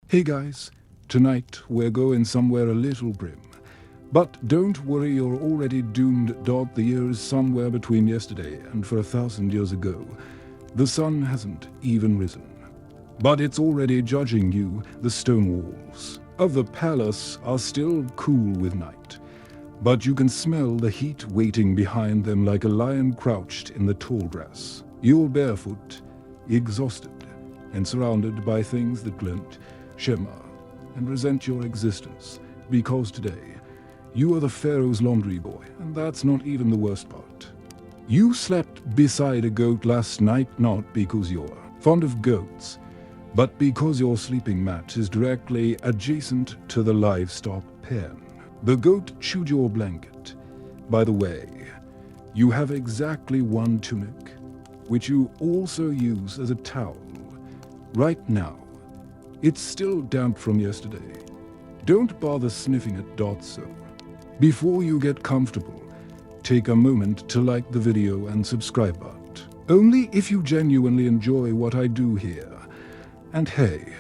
Hey guys, tonight we're going somewhere a little grim. But don't worry, you're already doomed. The year is somewhere between yesterday and for 1,000 years ago. The sun hasn't even risen. But it's already judging you. The stone walls of the palace are still cool with night. But you can smell the heat waiting behind them like a lion crouched in the tall grass. You're barefoot, exhausted, and surrounded by things that glint, shimmer, and resent your existence. Because today, you are the Pharaoh's laundry boy, and that's not even the worst part. You slept beside a goat last night not because you're fond of goats, but because your sleeping mat is directly adjacent to the livestock pen. The goat chewed your blanket. By the way, you have exactly one tunic, which you also use as a towel. Right now, it's still damp from yesterday. Don't bother sniffing at so. Before you get comfortable, take a moment to like the video and subscribe but only if you genuinely enjoy what I do here. And hey,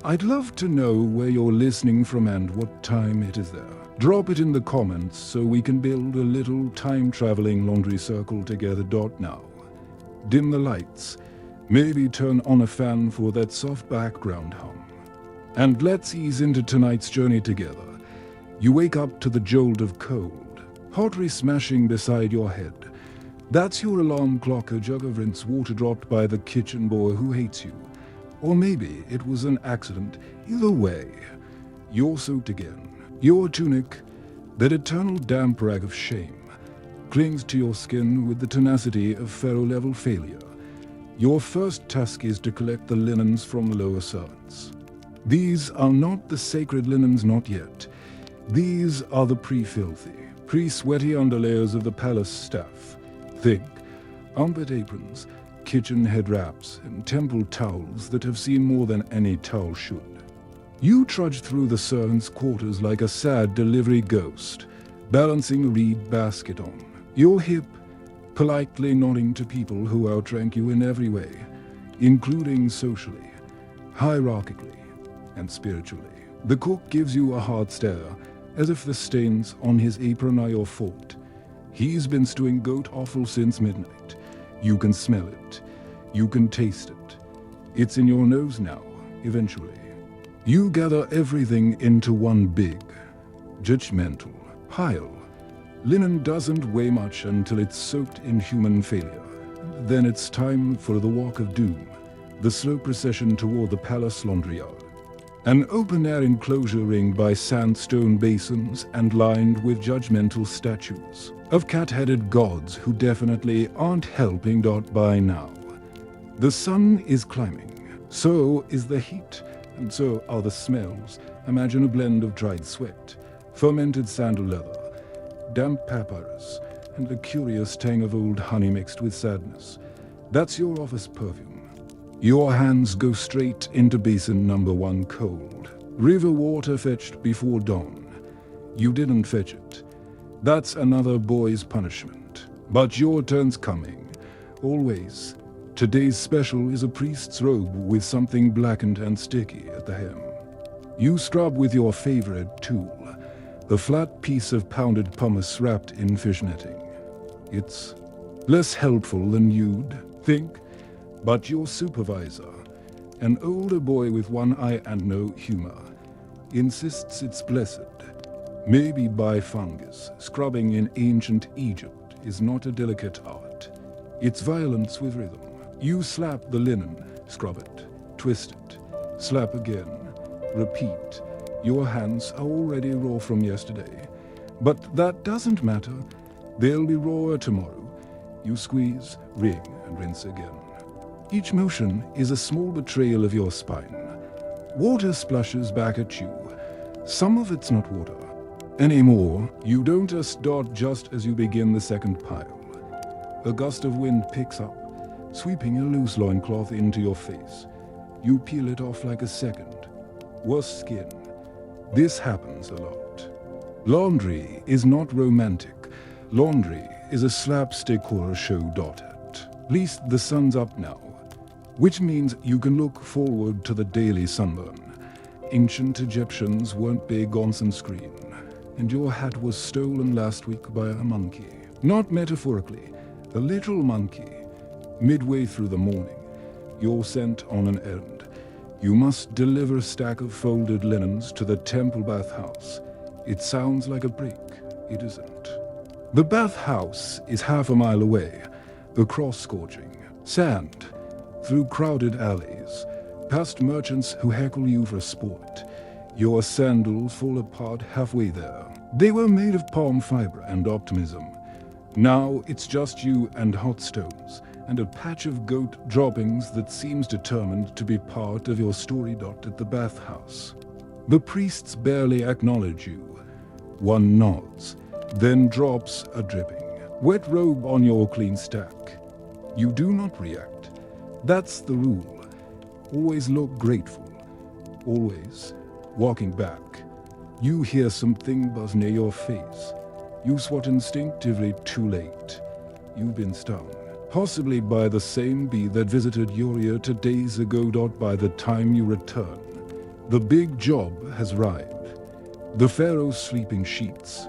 I'd love to know where you're listening from and what time it is there. Drop it in the comments so we can build a little time-traveling laundry circle together. Now, dim the lights, maybe turn on a fan for that soft background hum. And let's ease into tonight's journey together. You wake up to the jolt of cold, hotly smashing beside your head. That's your alarm clock, a jug of rinse water dropped by the kitchen boy who hates you. Or maybe it was an accident. Either way, you're soaked again. Your tunic, that eternal damp rag of shame, clings to your skin with the tenacity of Pharaoh-level failure. Your first task is to collect the linens from the lower servants. These are not the sacred linens, not yet. These are the pre-filthy, pre-sweaty underlayers of the palace staff. Think armpit aprons, kitchen head wraps, and temple towels that have seen more than any towel should. You trudge through the servants' quarters like a sad delivery ghost, balancing a reed basket on your hip, politely nodding to people who outrank you in every way, including socially, hierarchically, and spiritually. The cook gives you a hard stare, as if the stains on his apron are your fault. He's been stewing goat offal since midnight. You can smell it. You can taste it. It's in your nose now, eventually. You gather everything into one big, judgmental pile. Linen doesn't weigh much until it's soaked in human failure. Then it's time for the walk of doom, the slow procession toward the palace laundry yard. An open-air enclosure ringed by sandstone basins and lined with judgmental statues of cat-headed gods who definitely aren't helping by now. The sun is climbing, so is the heat, and so are the smells. Imagine a blend of dried sweat, fermented sandal leather, damp papyrus, and a curious tang of old honey mixed with sadness. That's your office perfume. Your hands go straight into basin number 1, cold. River water fetched before dawn. You didn't fetch it. That's another boy's punishment. But your turn's coming. Always. Today's special is a priest's robe with something blackened and sticky at the hem. You scrub with your favorite tool, the flat piece of pounded pumice wrapped in fish netting. It's less helpful than you'd think. But your supervisor, an older boy with one eye and no humor, insists it's blessed. Maybe by fungus, scrubbing in ancient Egypt is not a delicate art. It's violence with rhythm. You slap the linen, scrub it, twist it, slap again, repeat. Your hands are already raw from yesterday. But that doesn't matter. They'll be rawer tomorrow. You squeeze, wring, and rinse again. Each motion is a small betrayal of your spine. Water splashes back at you. Some of it's not water. Anymore, you don't just as you begin the second pile. A gust of wind picks up, sweeping a loose loincloth into your face. You peel it off like a second. Worse skin. This happens a lot. Laundry is not romantic. Laundry is a slapstick horror show. At least the sun's up now, which means you can look forward to the daily sunburn. ancient Egyptians weren't big on sunscreen, and your hat was stolen last week by a monkey. Not metaphorically, a little monkey. Midway through the morning, you're sent on an errand. You must deliver a stack of folded linens to the temple bathhouse. It sounds like a break. It isn't. The bathhouse is half a mile away, across scorching sand, through crowded alleys, past merchants who heckle you for sport. Your sandals fall apart halfway there. They were made of palm fiber and optimism. Now it's just you and hot stones, and a patch of goat droppings that seems determined to be part of your story. At the bathhouse, the priests barely acknowledge you. One nods, then drops a dripping wet robe on your clean stack. You do not react. That's the rule. Always look grateful. Always. Walking back, you hear something buzz near your face. You swat instinctively. Too late. You've been stung. Possibly by the same bee that visited your ear 2 days ago. By the time you return, the big job has arrived. The Pharaoh's sleeping sheets.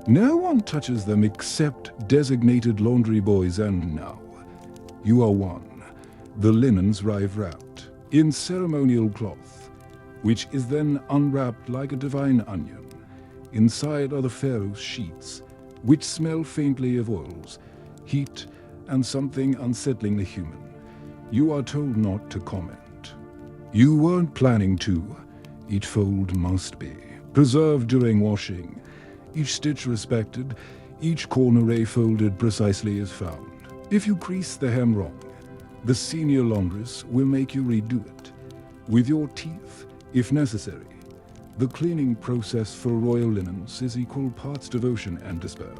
No one touches them except designated laundry boys, and now you are one. The linens arrive wrapped in ceremonial cloth, which is then unwrapped like a divine onion. Inside are the Pharaoh's sheets, which smell faintly of oils, heat, and something unsettlingly human. You are told not to comment. You weren't planning to. Each fold must be preserved during washing, each stitch respected, each corner folded precisely as found. If you crease the hem wrong, the senior laundress will make you redo it, with your teeth, if necessary. The cleaning process for royal linens is equal parts devotion and despair.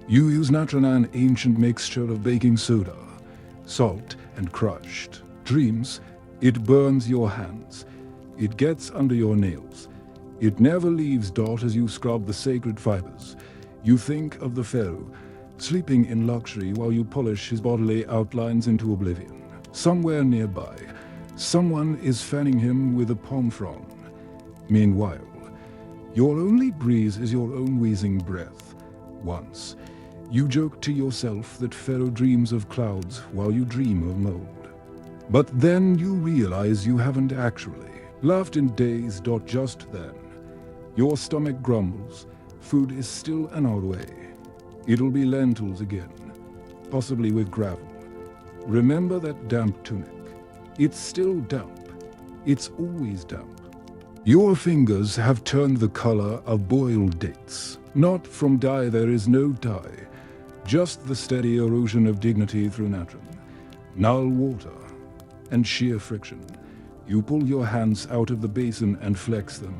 You use natron, an ancient mixture of baking soda, salt, and crushed dreams. It burns your hands. It gets under your nails. It never leaves. As you scrub the sacred fibers, you think of the Pharaoh, sleeping in luxury while you polish his bodily outlines into oblivion. Somewhere nearby, someone is fanning him with a palm frond. Meanwhile, your only breeze is your own wheezing breath. Once, you joke to yourself that Pharaoh dreams of clouds while you dream of mold. But then you realize you haven't actually laughed in days. Just then, your stomach grumbles. Food is still an hour away. It'll be lentils again, possibly with gravel. Remember that damp tunic. It's still damp. It's always damp. Your fingers have turned the color of boiled dates. Not from dye, there is no dye. Just the steady erosion of dignity through natron, null water, and sheer friction. You pull your hands out of the basin and flex them.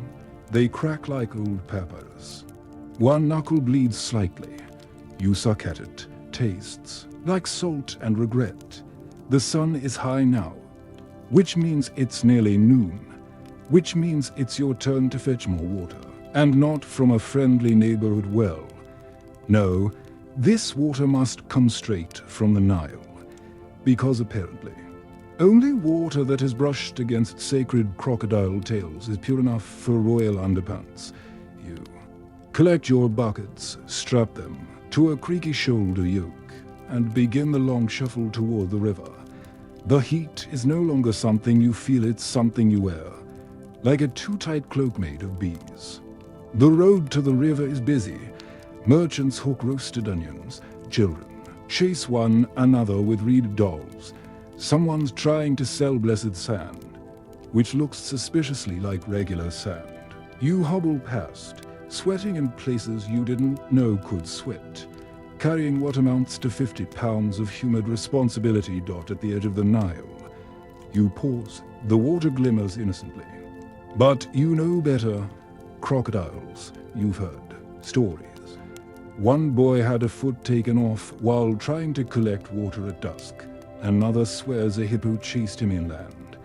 They crack like old papyrus. One knuckle bleeds slightly. You suck at it. Tastes like salt and regret. The sun is high now, which means it's nearly noon, which means it's your turn to fetch more water, and not from a friendly neighborhood well. No, this water must come straight from the Nile, because apparently only water that is brushed against sacred crocodile tails is pure enough for royal underpants. You collect your buckets, strap them to a creaky shoulder yoke, and begin the long shuffle toward the river. The heat is no longer something you feel, it's something you wear, like a too-tight cloak made of bees. The road to the river is busy. Merchants hawk roasted onions. Children chase one another with reed dolls. Someone's trying to sell blessed sand, which looks suspiciously like regular sand. You hobble past, sweating in places you didn't know could sweat, carrying what amounts to 50 pounds of humid responsibility. At the edge of the Nile, you pause. The water glimmers innocently. But you know better. Crocodiles, you've heard stories. One boy had a foot taken off while trying to collect water at dusk. Another swears a hippo chased him inland.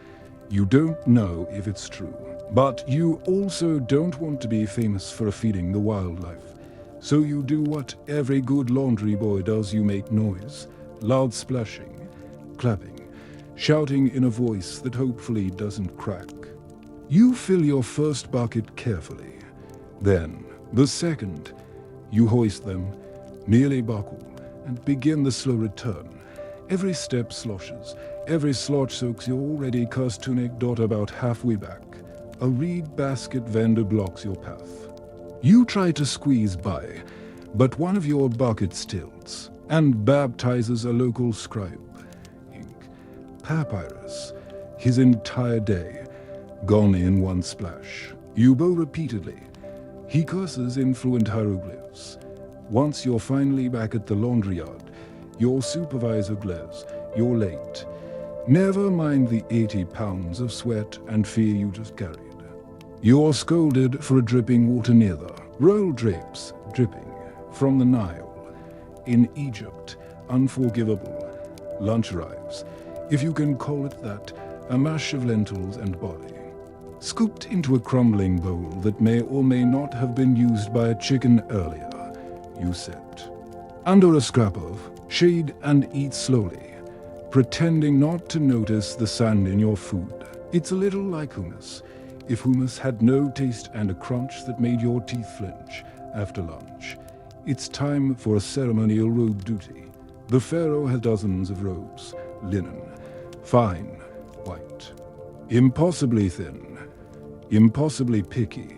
You don't know if it's true, but you also don't want to be famous for feeding the wildlife. So you do what every good laundry boy does. You make noise, loud splashing, clapping, shouting in a voice that hopefully doesn't crack. You fill your first bucket carefully. Then, the second, you hoist them, nearly buckle, and begin the slow return. Every step sloshes, every slosh soaks your already cursed tunic about halfway back. A reed basket vendor blocks your path. You try to squeeze by, but one of your buckets tilts and baptizes a local scribe. Ink, papyrus, his entire day, gone in one splash. You bow repeatedly. He curses in fluent hieroglyphs. Once you're finally back at the laundry yard, your supervisor glares, you're late. Never mind the 80 pounds of sweat and fear you just carried. You're scolded for a dripping water near the royal drapes, dripping from the Nile. In Egypt, unforgivable. Lunch arrives, if you can call it that, a mash of lentils and barley, scooped into a crumbling bowl that may or may not have been used by a chicken earlier. You sit under a scrap of shade and eat slowly, pretending not to notice the sand in your food. It's a little like hummus, if hummus had no taste and a crunch that made your teeth flinch. After lunch, it's time for a ceremonial robe duty. The Pharaoh has dozens of robes, linen, fine, white, impossibly thin, impossibly picky.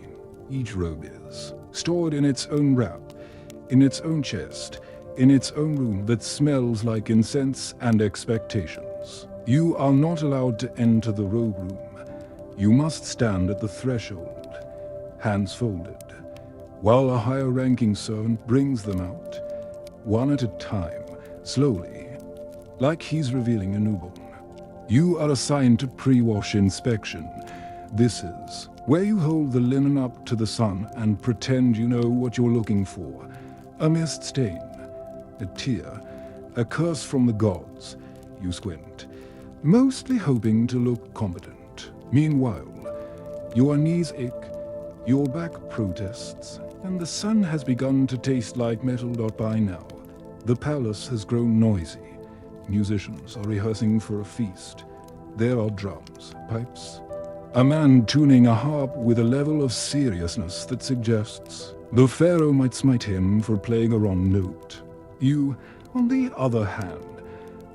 Each robe is stored in its own wrap, in its own chest, in its own room that smells like incense and expectations. You are not allowed to enter the robe room. You must stand at the threshold, hands folded, while a higher-ranking servant brings them out, one at a time, slowly, like he's revealing a newborn. You are assigned to pre-wash inspection. This is where you hold the linen up to the sun and pretend you know what you're looking for. A mist stain, a tear, a curse from the gods. You squint, mostly hoping to look competent. Meanwhile, your knees ache, your back protests, and the sun has begun to taste like metal. By now, the palace has grown noisy. Musicians are rehearsing for a feast. There are drums, pipes, a man tuning a harp with a level of seriousness that suggests the Pharaoh might smite him for playing a wrong note. You, on the other hand,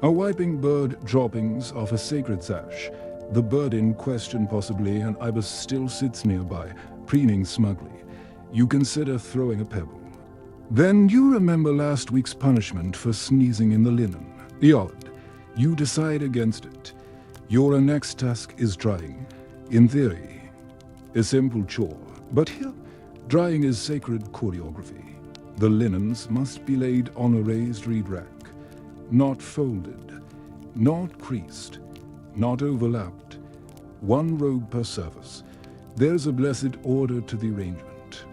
are wiping bird droppings off a sacred sash. The bird in question, possibly an ibis, still sits nearby, preening smugly. You consider throwing a pebble. Then you remember last week's punishment for sneezing in the linen. Odd. You decide against it. Your next task is drying. In theory, a simple chore. But here, drying is sacred choreography. The linens must be laid on a raised reed rack, not folded, not creased, not overlapped. One robe per service. There's a blessed order to the arrangement,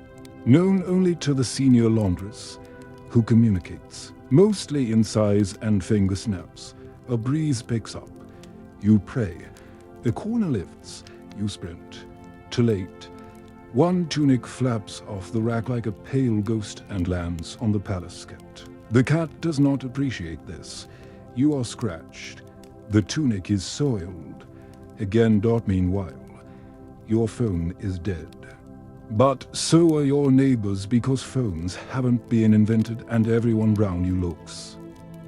known only to the senior laundress, who communicates, mostly in sighs and finger snaps. A breeze picks up. You pray. A corner lifts. You sprint. Too late. One tunic flaps off the rack like a pale ghost and lands on the palace cat. The cat does not appreciate this. You are scratched. The tunic is soiled. Again. Meanwhile, your phone is dead. But so are your neighbors, because phones haven't been invented and everyone round you looks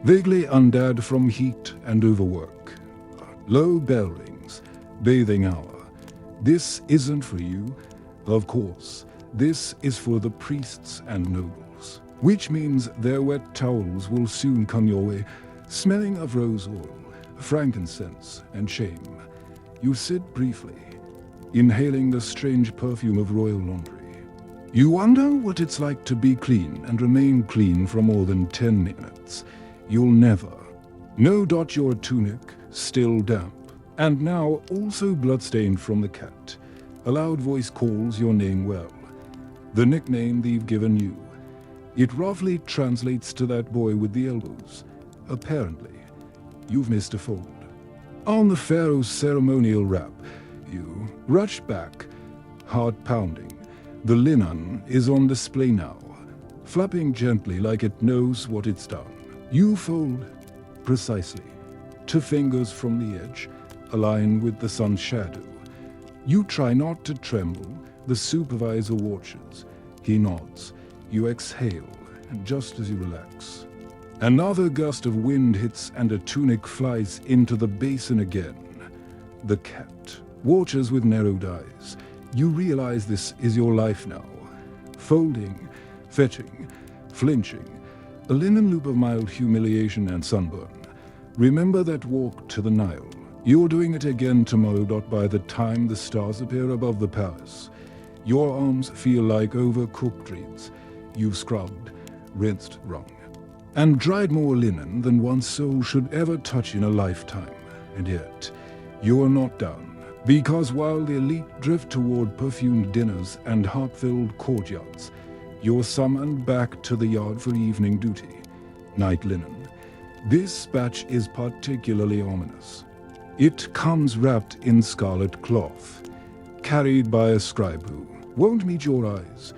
vaguely undead from heat and overwork. Low bell rings. Bathing hour. This isn't for you. Of course, this is for the priests and nobles, which means their wet towels will soon come your way, smelling of rose oil, frankincense, and shame. You sit briefly, inhaling the strange perfume of royal laundry. You wonder what it's like to be clean and remain clean for more than 10 minutes. You'll never. No. Your tunic, still damp, and now also bloodstained from the cat. A loud voice calls your name well, the nickname they've given you. It roughly translates to that boy with the elbows. Apparently, you've missed a fold. On the Pharaoh's ceremonial wrap, you rush back, heart pounding. The linen is on display now, flapping gently like it knows what it's done. You fold precisely, 2 fingers from the edge, align with the sun's shadow. You try not to tremble. The supervisor watches. He nods. You exhale, and just as you relax, another gust of wind hits and a tunic flies into the basin again. The cat watches with narrowed eyes. You realize this is your life now. Folding, fetching, flinching, a linen loop of mild humiliation and sunburn. Remember that walk to the Nile. You're doing it again tomorrow. By the time the stars appear above the palace, your arms feel like overcooked treats. You've scrubbed, rinsed, wrung, and dried more linen than one's soul should ever touch in a lifetime. And yet, you're not done. Because while the elite drift toward perfumed dinners and heart-filled courtyards, you're summoned back to the yard for evening duty. Night linen. This batch is particularly ominous. It comes wrapped in scarlet cloth, carried by a scribe who won't meet your eyes.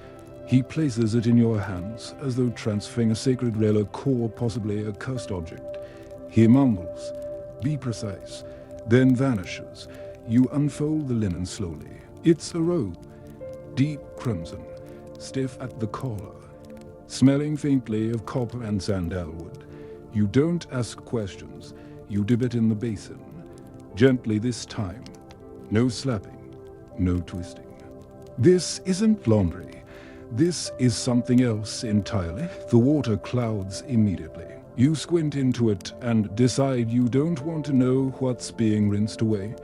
He places it in your hands as though transferring a sacred relic or possibly a cursed object. He mumbles, "Be precise," then vanishes. You unfold the linen slowly. It's a robe, deep crimson, stiff at the collar, smelling faintly of copper and sandalwood. You don't ask questions. You dip it in the basin. Gently this time. No slapping, no twisting. This isn't laundry. This is something else entirely. The water clouds immediately. You squint into it and decide you don't want to know what's being rinsed away.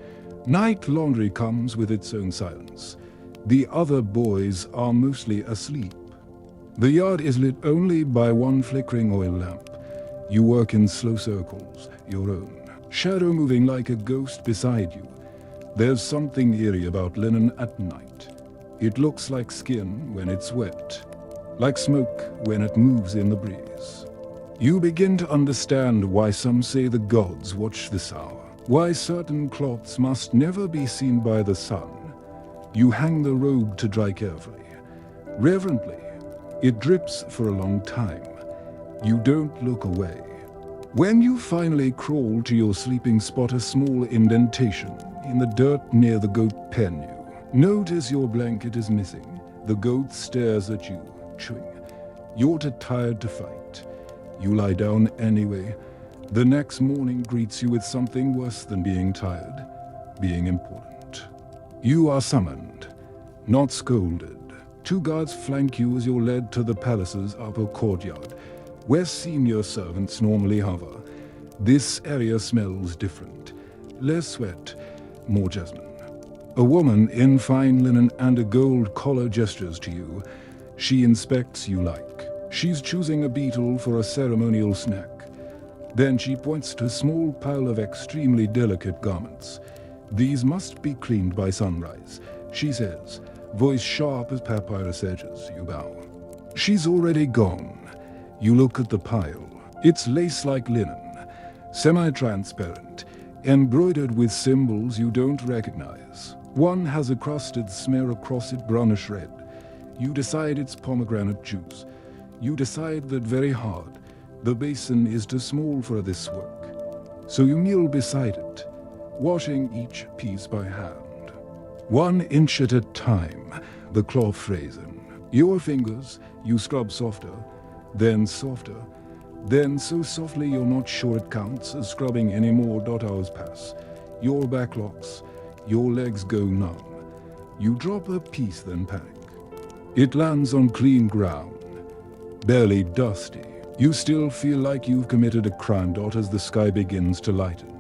Night laundry comes with its own silence. The other boys are mostly asleep. The yard is lit only by one flickering oil lamp. You work in slow circles, your own, shadow moving like a ghost beside you. There's something eerie about linen at night. It looks like skin when it's wet, like smoke when it moves in the breeze. You begin to understand why some say the gods watch this hour, why certain cloths must never be seen by the sun. You hang the robe to dry carefully, reverently. It drips for a long time. You don't look away. When you finally crawl to your sleeping spot, a small indentation in the dirt near the goat pen, you notice your blanket is missing. The goat stares at you, chewing. You're too tired to fight. You lie down anyway. The next morning greets you with something worse than being tired, being important. You are summoned, not scolded. 2 guards flank you as you're led to the palace's upper courtyard, where senior servants normally hover. This area smells different. Less sweat, more jasmine. A woman in fine linen and a gold collar gestures to you. She inspects you like she's choosing a beetle for a ceremonial snack. Then she points to a small pile of extremely delicate garments. These must be cleaned by sunrise, she says, voice sharp as papyrus edges. You bow. She's already gone. You look at the pile. It's lace-like linen, semi-transparent, embroidered with symbols you don't recognize. One has a crusted smear across it, brownish red. You decide it's pomegranate juice. You decide that very hard. The basin is too small for this work. So you kneel beside it, washing each piece by hand. 1 inch at a time, the cloth frays in. Your fingers, you scrub softer, then softer, then so softly you're not sure it counts as scrubbing anymore. Hours pass. Your back locks, your legs go numb. You drop a piece, then panic. It lands on clean ground, barely dusty. You still feel like you've committed a crime. As the sky begins to lighten,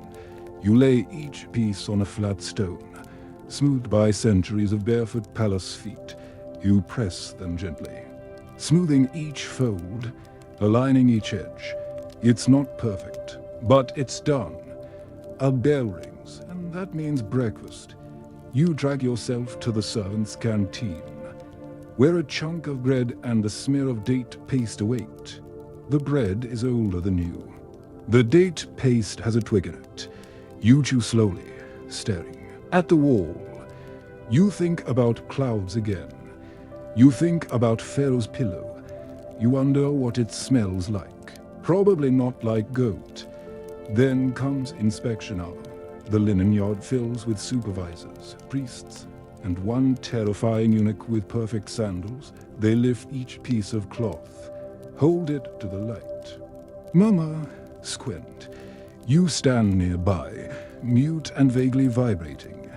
you lay each piece on a flat stone, smoothed by centuries of barefoot palace feet. You press them gently, smoothing each fold, aligning each edge. It's not perfect, but it's done. A bell rings, and that means breakfast. You drag yourself to the servants' canteen, where a chunk of bread and a smear of date paste await. The bread is older than you. The date paste has a twig in it. You chew slowly, staring at the wall. You think about clouds again. You think about Pharaoh's pillow. You wonder what it smells like. Probably not like goat. Then comes inspection hour. The linen yard fills with supervisors, priests, and one terrifying eunuch with perfect sandals. They lift each piece of cloth, hold it to the light. Murmur, squint. You stand nearby, mute and vaguely vibrating.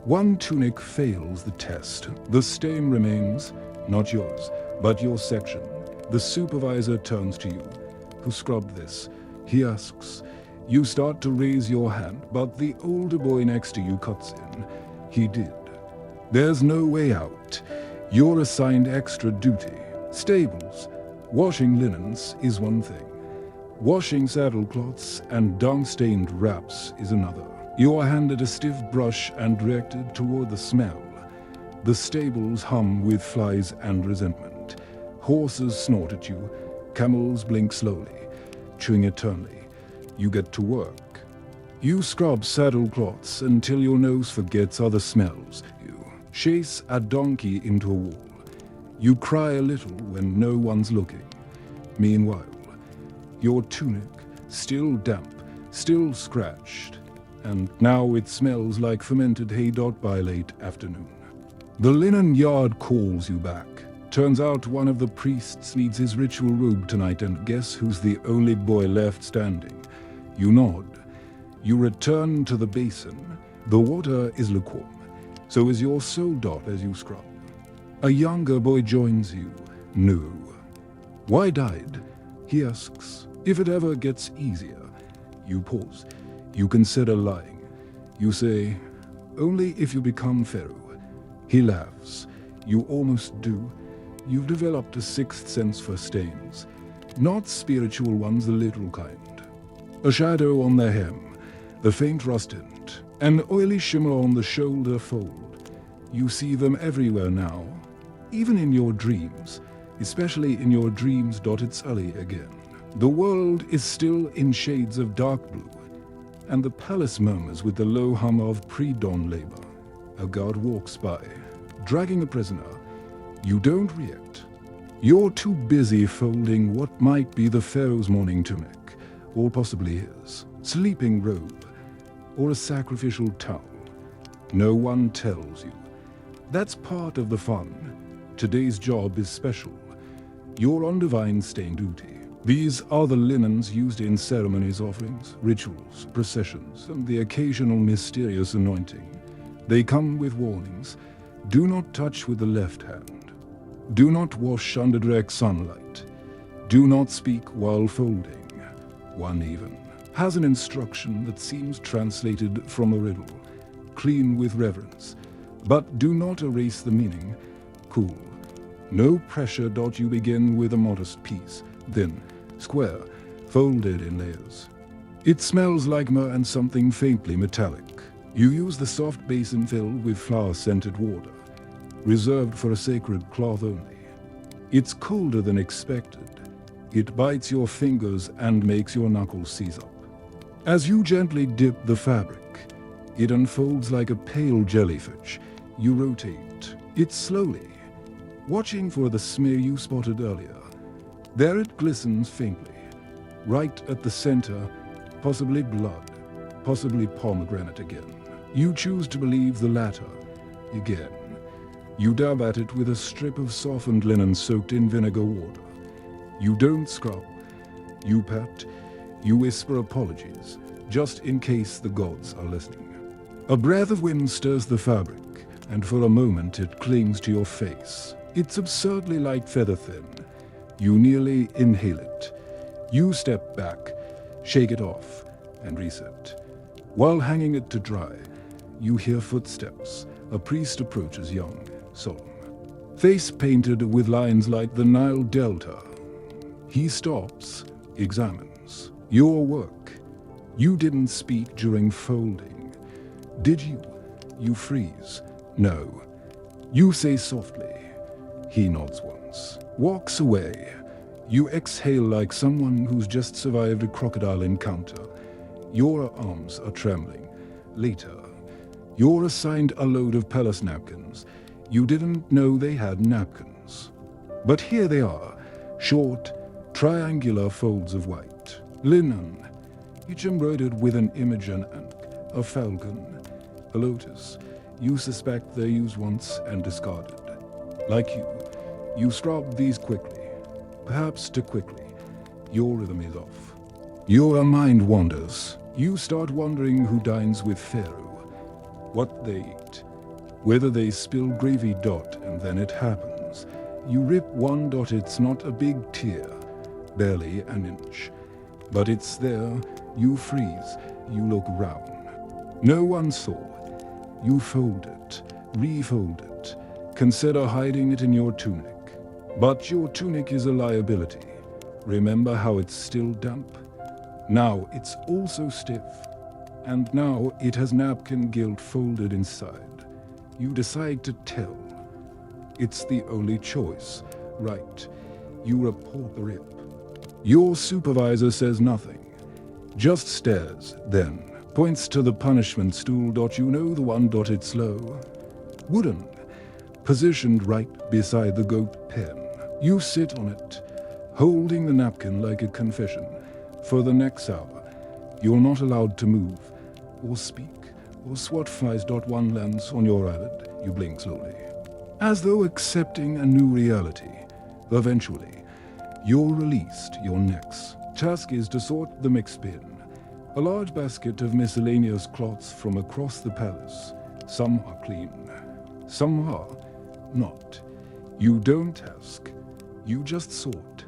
One tunic fails the test. The stain remains, not yours, but your section. The supervisor turns to you. Who scrubbed this? He asks. You start to raise your hand, but the older boy next to you cuts in. He did. There's no way out. You're assigned extra duty. Stables. Washing linens is one thing. Washing saddlecloths and dung-stained wraps is another. You are handed a stiff brush and directed toward the smell. The stables hum with flies and resentment. Horses snort at you. Camels blink slowly, chewing eternally. You get to work. You scrub saddlecloths until your nose forgets other smells. You chase a donkey into a wall. You cry a little when no one's looking. Meanwhile, your tunic, still damp, still scratched, and now it smells like fermented hay. By late afternoon. The linen yard calls you back. Turns out one of the priests needs his ritual robe tonight, and guess who's the only boy left standing? You nod. You return to the basin. The water is lukewarm. So is your soul. As you scrub. A younger boy joins you. No. Why died? He asks. If it ever gets easier. You pause. You consider lying. You say, only if you become Pharaoh. He laughs. You almost do. You've developed a sixth sense for stains. Not spiritual ones, the literal kind. A shadow on the hem, the faint rust tint, an oily shimmer on the shoulder fold. You see them everywhere now, even in your dreams, especially in your dreams. It's early again. The world is still in shades of dark blue, and the palace murmurs with the low hum of pre-dawn labor. A guard walks by, dragging a prisoner. You don't react. You're too busy folding what might be the Pharaoh's morning tunic, or possibly his sleeping robe, or a sacrificial towel. No one tells you. That's part of the fun. Today's job is special. You're on divine stain duty. These are the linens used in ceremonies, offerings, rituals, processions, and the occasional mysterious anointing. They come with warnings. Do not touch with the left hand. Do not wash under direct sunlight. Do not speak while folding. One even has an instruction that seems translated from a riddle. Clean with reverence, but do not erase the meaning. Cool. No pressure. You begin with a modest piece, then square, folded in layers. It smells like myrrh and something faintly metallic. You use the soft basin filled with flower-scented water, reserved for a sacred cloth only. It's colder than expected. It bites your fingers and makes your knuckles seize up. As you gently dip the fabric, it unfolds like a pale jellyfish. You rotate it slowly, watching for the smear you spotted earlier. There it glistens faintly, right at the center, possibly blood, possibly pomegranate again. You choose to believe the latter. Again, you dab at it with a strip of softened linen soaked in vinegar water. You don't scrub. You pat. You whisper apologies, just in case the gods are listening. A breath of wind stirs the fabric, and for a moment it clings to your face. It's absurdly light, feather thin. You nearly inhale it. You step back, shake it off, and reset. While hanging it to dry, you hear footsteps. A priest approaches, young, solemn, face painted with lines like the Nile Delta. He stops, examines. Your work. You didn't speak during folding. Did you? You freeze. No. You say softly. He nods once, walks away. You exhale like someone who's just survived a crocodile encounter. Your arms are trembling. Later, you're assigned a load of palace napkins. You didn't know they had napkins. But here they are, short, triangular folds of white. Linen, each embroidered with an image, an ankh, a falcon, a lotus. You suspect they're used once and discarded. Like you scrub these quickly, perhaps too quickly. Your rhythm is off. Your mind wanders. You start wondering who dines with Pharaoh, what they eat, whether they spill gravy. And then it happens. You rip one. It's not a big tear, barely an inch, but it's there. You freeze. You look round. No one saw. You fold it, refold it, consider hiding it in your tunic. But your tunic is a liability. Remember how it's still damp? Now it's also stiff. And now it has napkin guilt folded inside. You decide to tell. It's the only choice, right? You report the rip. Your supervisor says nothing, just stares, then points to the punishment stool. You know the one. It's low, wooden, positioned right beside the goat pen. You sit on it, holding the napkin like a confession. For the next hour, you're not allowed to move, or speak, or swat flies. One lands on your eyelid. You blink slowly, as though accepting a new reality. Eventually, you're released. Your next task is to sort the mixed bin. A large basket of miscellaneous cloths from across the palace. Some are clean, some are not. You don't ask, you just sort.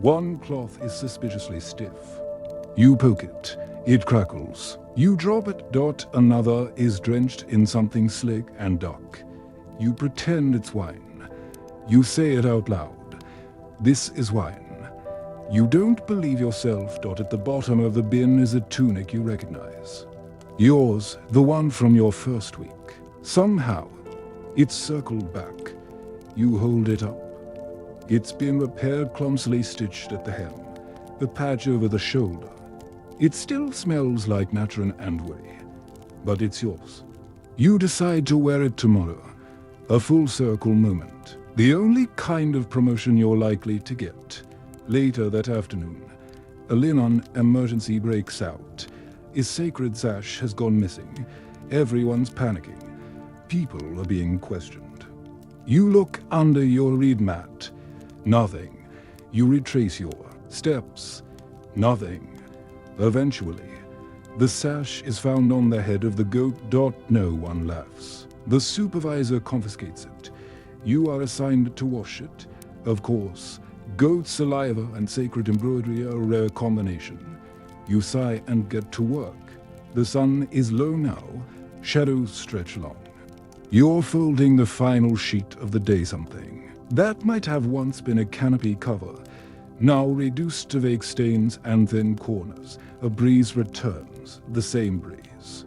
One cloth is suspiciously stiff. You poke it, it crackles. You drop it. Another is drenched in something slick and dark. You pretend it's wine. You say it out loud. This is wine. You don't believe yourself. At the bottom of the bin is a tunic you recognize. Yours, the one from your first week. Somehow, it's circled back. You hold it up. It's been repaired, clumsily stitched at the hem, the patch over the shoulder. It still smells like natron and woolly, but it's yours. You decide to wear it tomorrow. A full circle moment. The only kind of promotion you're likely to get. Later that afternoon, a linen emergency breaks out. His sacred sash has gone missing. Everyone's panicking. People are being questioned. You look under your reed mat. Nothing. You retrace your steps. Nothing. Eventually, the sash is found on the head of the goat. No one laughs. The supervisor confiscates it. You are assigned to wash it. Of course, goat saliva and sacred embroidery are a rare combination. You sigh and get to work. The sun is low now. Shadows stretch long. You're folding the final sheet of the day. Something that might have once been a canopy cover, now reduced to vague stains and thin corners. A breeze returns, the same breeze.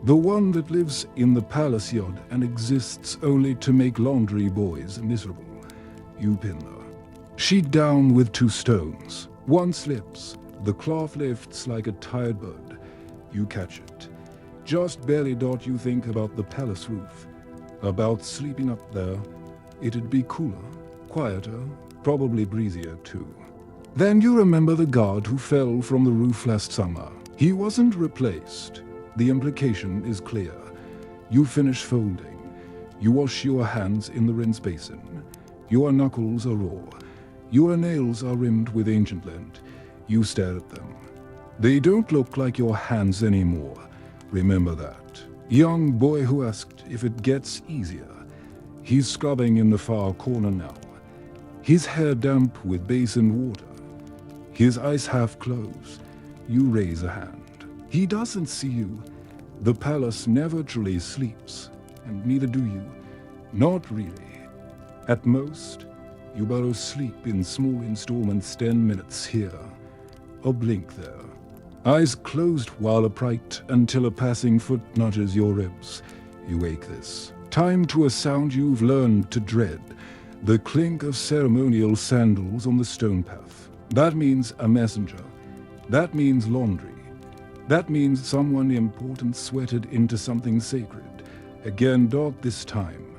The one that lives in the palace yard and exists only to make laundry boys miserable. You pin her. Sheet down with 2 stones. One slips. The cloth lifts like a tired bird. You catch it. Just barely. You think about the palace roof. About sleeping up there. It'd be cooler, quieter, probably breezier too. Then you remember the guard who fell from the roof last summer. He wasn't replaced. The implication is clear. You finish folding. You wash your hands in the rinse basin. Your knuckles are raw. Your nails are rimmed with ancient lint. You stare at them. They don't look like your hands anymore. Remember that. Young boy who asked if it gets easier. He's scrubbing in the far corner now. His hair damp with basin water. His eyes half closed. You raise a hand. He doesn't see you. The palace never truly sleeps, and neither do you. Not really. At most, you borrow sleep in small installments, 10 minutes here, a blink there. Eyes closed while upright until a passing foot nudges your ribs. You wake this. Time to a sound you've learned to dread, the clink of ceremonial sandals on the stone path. That means a messenger. That means laundry. That means someone important sweated into something sacred. Again, this time.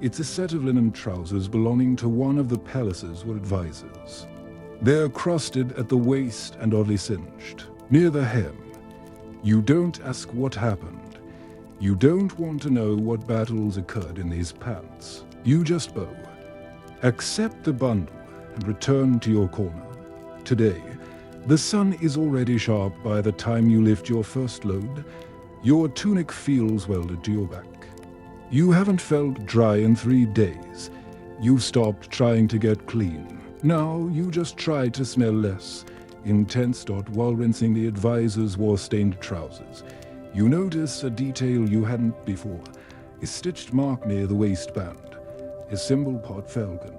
It's a set of linen trousers belonging to one of the palace's advisors. They're crusted at the waist and oddly singed. Near the hem. You don't ask what happened. You don't want to know what battles occurred in these pants. You just bow. Accept the bundle and return to your corner. Today, the sun is already sharp by the time you lift your first load. Your tunic feels welded to your back. You haven't felt dry in 3 days. You've stopped trying to get clean. Now you just try to smell less intense. While rinsing the advisor's war-stained trousers, you notice a detail you hadn't before. A stitched mark near the waistband. A symbol part falcon,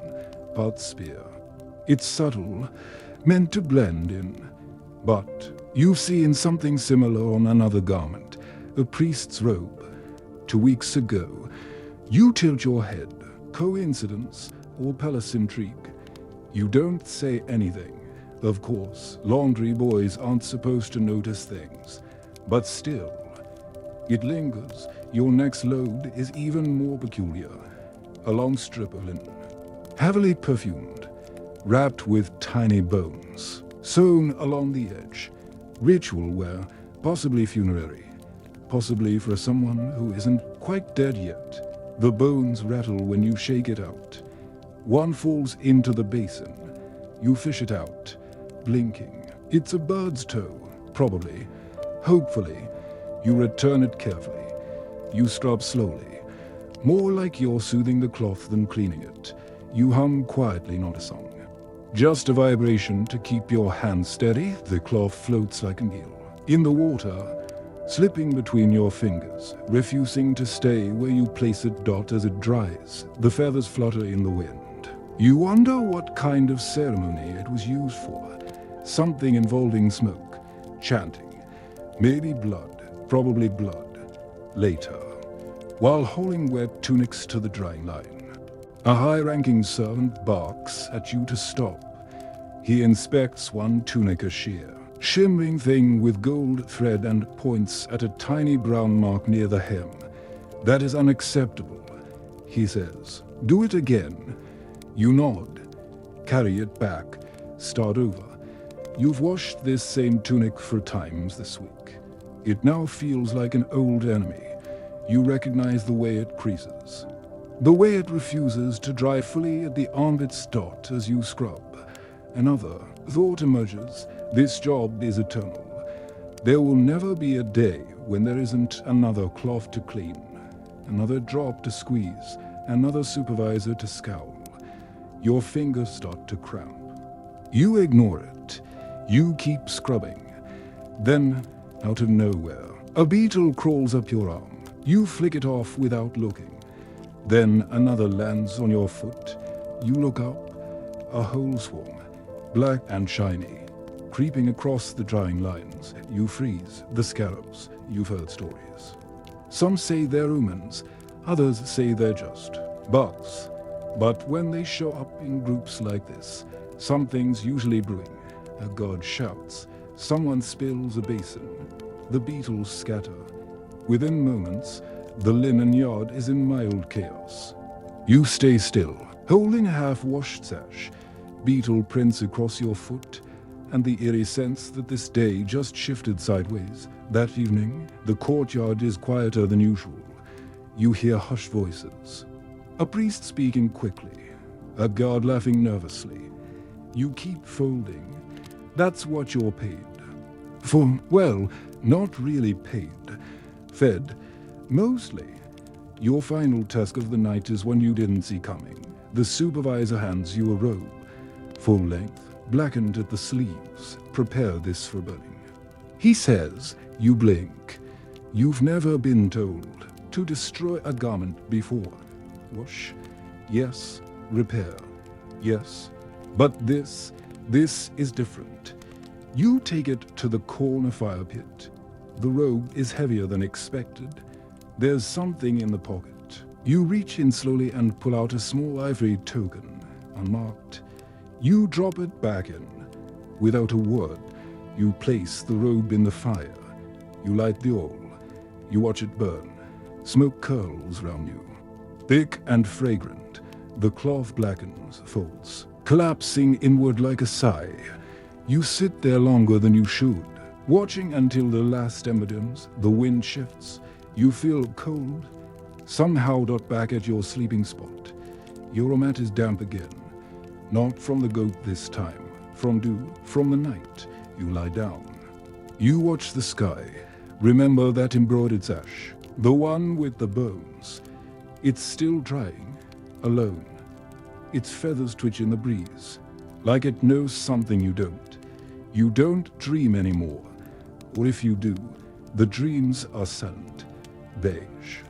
part spear. It's subtle, meant to blend in. But you've seen something similar on another garment, a priest's robe. 2 weeks ago, you tilt your head. Coincidence or palace intrigue? You don't say anything. Of course, laundry boys aren't supposed to notice things. But still, it lingers. Your next load is even more peculiar. A long strip of linen, heavily perfumed, wrapped with tiny bones, sewn along the edge. Ritual wear, possibly funerary, possibly for someone who isn't quite dead yet. The bones rattle when you shake it out. One falls into the basin. You fish it out, blinking. It's a bird's toe, probably. Hopefully, you return it carefully. You scrub slowly. More like you're soothing the cloth than cleaning it. You hum quietly, not a song. Just a vibration to keep your hands steady. The cloth floats like an eel in the water, slipping between your fingers, refusing to stay where you place it. As it dries, the feathers flutter in the wind. You wonder what kind of ceremony it was used for. Something involving smoke, chanting, maybe blood, probably blood. Later, while hauling wet tunics to the drying line, a high-ranking servant barks at you to stop. He inspects one tunic, a sheer, shimmering thing with gold thread, and points at a tiny brown mark near the hem. That is unacceptable, he says. Do it again. You nod. Carry it back. Start over. You've washed this same tunic 4 times this week. It now feels like an old enemy. You recognize the way it creases, the way it refuses to dry fully at the armpits. As you scrub, another thought emerges. This job is eternal. There will never be a day when there isn't another cloth to clean, another drop to squeeze, another supervisor to scowl. Your fingers start to cramp. You ignore it. You keep scrubbing. Then, out of nowhere, a beetle crawls up your arm. You flick it off without looking. Then another lands on your foot. You look up. A whole swarm, black and shiny, creeping across the drying lines. You freeze. The scarabs. You've heard stories. Some say they're humans. Others say they're just bugs. But when they show up in groups like this, something's usually brewing. A god shouts. Someone spills a basin. The beetles scatter. Within moments, the linen yard is in mild chaos. You stay still, holding a half-washed sash. Beetle prints across your foot, and the eerie sense that this day just shifted sideways. That evening, the courtyard is quieter than usual. You hear hushed voices. A priest speaking quickly, a guard laughing nervously. You keep folding. That's what you're paid for. Well, not really paid. Fed, mostly. Your final task of the night is one you didn't see coming. The supervisor hands you a robe, full length, blackened at the sleeves. Prepare this for burning. He says. You blink. You've never been told to destroy a garment before. Wash? Yes. Repair? Yes. But this is different. You take it to the corner fire pit. The robe is heavier than expected. There's something in the pocket. You reach in slowly and pull out a small ivory token, unmarked. You drop it back in. Without a word, you place the robe in the fire. You light the oil. You watch it burn. Smoke curls round you. Thick and fragrant, the cloth blackens, folds, collapsing inward like a sigh. You sit there longer than you should, watching until the last ember dims. The wind shifts. You feel cold. Somehow back at your sleeping spot. Your mat is damp again. Not from the goat this time. From dew, from the night. You lie down. You watch the sky. Remember that embroidered sash. The one with the bones. It's still drying. Alone. Its feathers twitch in the breeze. Like it knows something you don't. You don't dream anymore. Or if you do, the dreams are silent. Beige.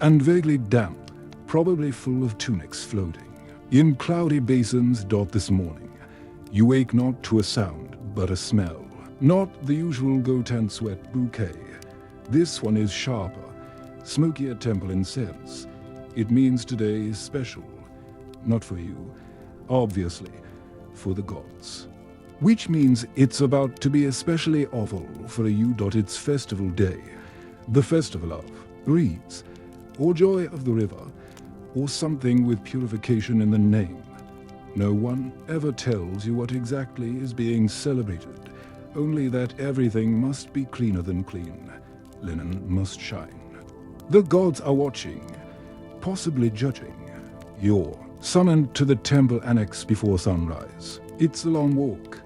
And vaguely damp. Probably full of tunics floating. In cloudy basins. This morning. You wake not to a sound, but a smell. Not the usual goat and sweat bouquet. This one is sharper. Smokier temple incense. It means today is special. Not for you. Obviously. For the gods. Which means it's about to be especially awful for you. It's festival day. The festival of reeds. Or joy of the river. Or something with purification in the name. No one ever tells you what exactly is being celebrated. Only that everything must be cleaner than clean. Linen must shine. The gods are watching. Possibly judging. You're summoned to the temple annex before sunrise. It's a long walk.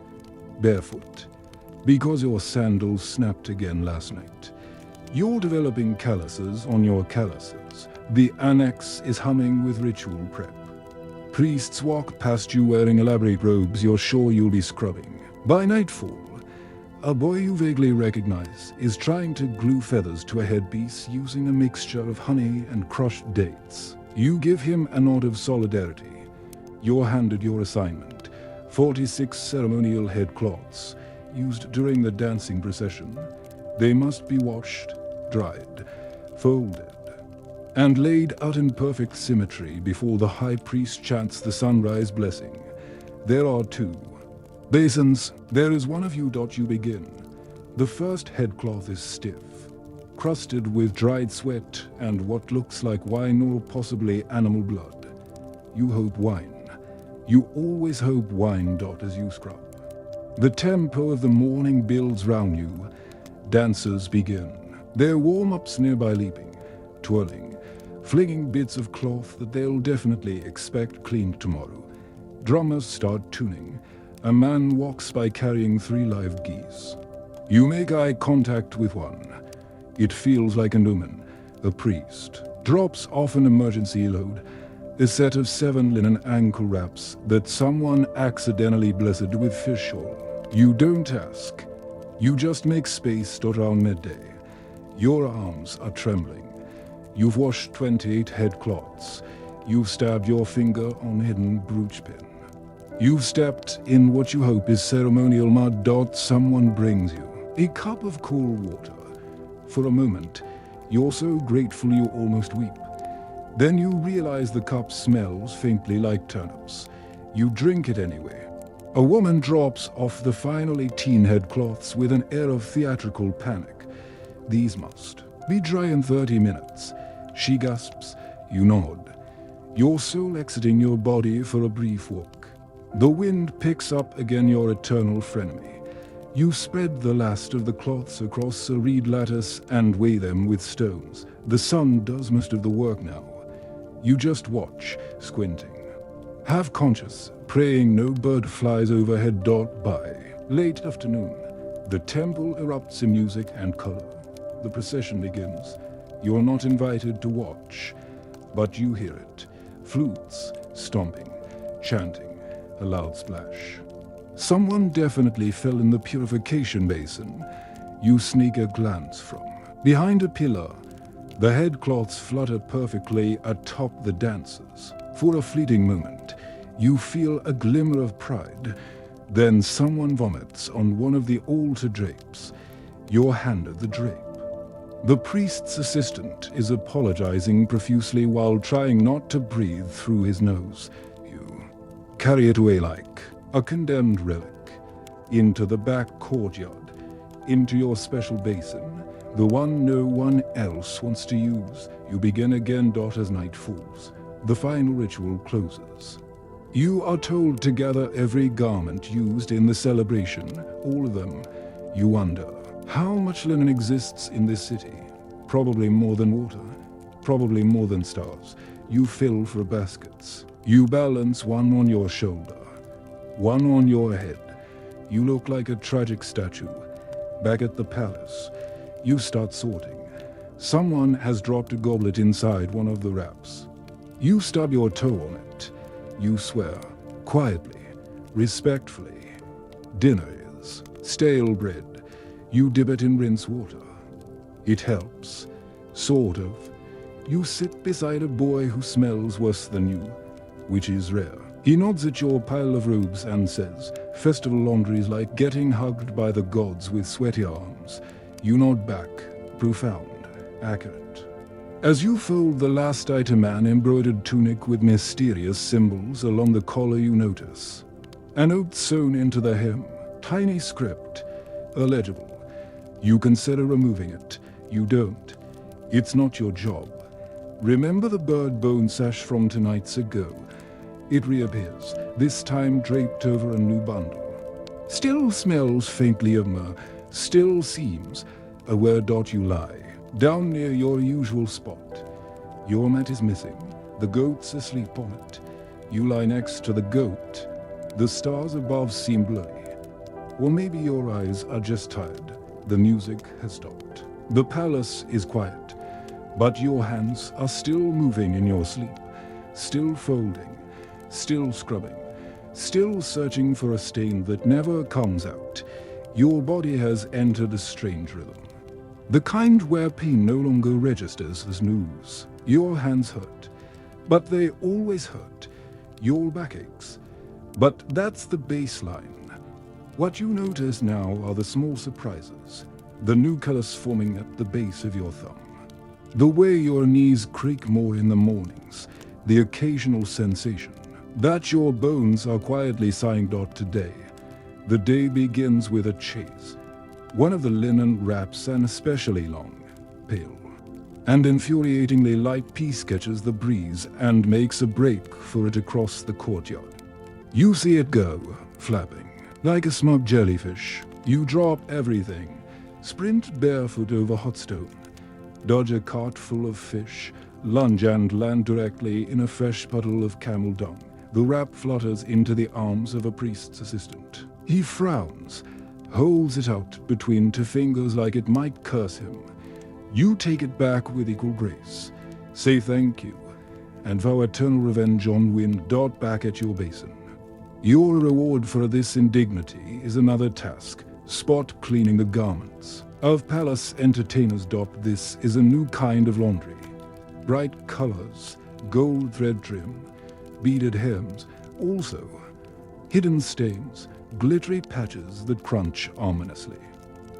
Barefoot. Because your sandals snapped again last night. You're developing calluses on your calluses. The annex is humming with ritual prep. Priests walk past you wearing elaborate robes you're sure you'll be scrubbing. By nightfall, a boy you vaguely recognize is trying to glue feathers to a headpiece using a mixture of honey and crushed dates. You give him a nod of solidarity. You're handed your assignment. 46 ceremonial headcloths used during the dancing procession. They must be washed, dried, folded, and laid out in perfect symmetry before the high priest chants the sunrise blessing. There are 2 basins. There is one of you. You begin. The first headcloth is stiff, crusted with dried sweat and what looks like wine or possibly animal blood. You hope wine. You always hope wine. As you scrub. The tempo of the morning builds round you. Dancers begin. Their warm-ups nearby leaping, twirling, flinging bits of cloth that they'll definitely expect cleaned tomorrow. Drummers start tuning. A man walks by carrying 3 live geese. You make eye contact with one. It feels like a Numen, a priest. Drops off an emergency load, a set of 7 linen ankle wraps that someone accidentally blessed with fish oil. You don't ask. You just make space around midday. Your arms are trembling. You've washed 28 headcloths. You've stabbed your finger on hidden brooch pin. You've stepped in what you hope is ceremonial mud. Someone brings you a cup of cool water. For a moment, you're so grateful you almost weep. Then you realize the cup smells faintly like turnips. You drink it anyway. A woman drops off the final 18 headcloths with an air of theatrical panic. These must be dry in 30 minutes. She gasps. You nod. Your soul exiting your body for a brief walk. The wind picks up again, your eternal frenemy. You spread the last of the cloths across a reed lattice and weigh them with stones. The sun does most of the work now. You just watch, squinting. Half conscious, praying no bird flies overhead. By late afternoon, the temple erupts in music and color. The procession begins. You're not invited to watch, but you hear it. Flutes, stomping, chanting, a loud splash. Someone definitely fell in the purification basin. You sneak a glance from behind a pillar. The headcloths flutter perfectly atop the dancers. For a fleeting moment, you feel a glimmer of pride. Then someone vomits on one of the altar drapes. You're handed the drape. The priest's assistant is apologizing profusely while trying not to breathe through his nose. You carry it away like a condemned relic, into the back courtyard, into your special basin, the one no one else wants to use. You begin again. As night falls, the final ritual closes. You are told to gather every garment used in the celebration, all of them. You wonder, how much linen exists in this city? Probably more than water. Probably more than stars. You fill for baskets. You balance one on your shoulder, one on your head. You look like a tragic statue. Back at the palace, you start sorting. Someone has dropped a goblet inside one of the wraps. You stub your toe on it. You swear, quietly, respectfully. Dinner is stale bread. You dip it in rinse water. It helps, sort of. You sit beside a boy who smells worse than you, which is rare. He nods at your pile of robes and says, "Festival laundry is like getting hugged by the gods with sweaty arms." You nod back, profound, accurate. As you fold the last item, an embroidered tunic with mysterious symbols along the collar, you notice an oath sewn into the hem, tiny script, illegible. You consider removing it. You don't. It's not your job. Remember the bird bone sash from 2 nights ago? It reappears, this time draped over a new bundle. Still smells faintly of myrrh, still seems where you lie, down near your usual spot. Your mat is missing, the goat's asleep on it. You lie next to the goat. The stars above seem blurry. Or maybe your eyes are just tired. The music has stopped. The palace is quiet, but your hands are still moving in your sleep, still folding, still scrubbing, still searching for a stain that never comes out. Your body has entered a strange rhythm. The kind where pain no longer registers as news. Your hands hurt, but they always hurt. Your back aches, but that's the baseline. What you notice now are the small surprises, the nucleus forming at the base of your thumb. The way your knees creak more in the mornings, the occasional sensation that your bones are quietly sighing. Today, the day begins with a chase. One of the linen wraps an especially long, pale, and infuriatingly light piece catches the breeze and makes a break for it across the courtyard. You see it go, flapping, like a smug jellyfish. You drop everything, sprint barefoot over hot stone, dodge a cart full of fish, lunge and land directly in a fresh puddle of camel dung. The wrap flutters into the arms of a priest's assistant. He frowns, holds it out between 2 fingers like it might curse him. You take it back with equal grace, say thank you, and vow eternal revenge on wind. Back at your basin. Your reward for this indignity is another task, spot cleaning the garments of palace entertainers. This is a new kind of laundry. Bright colors, gold thread trim, beaded hems, also hidden stains, glittery patches that crunch ominously,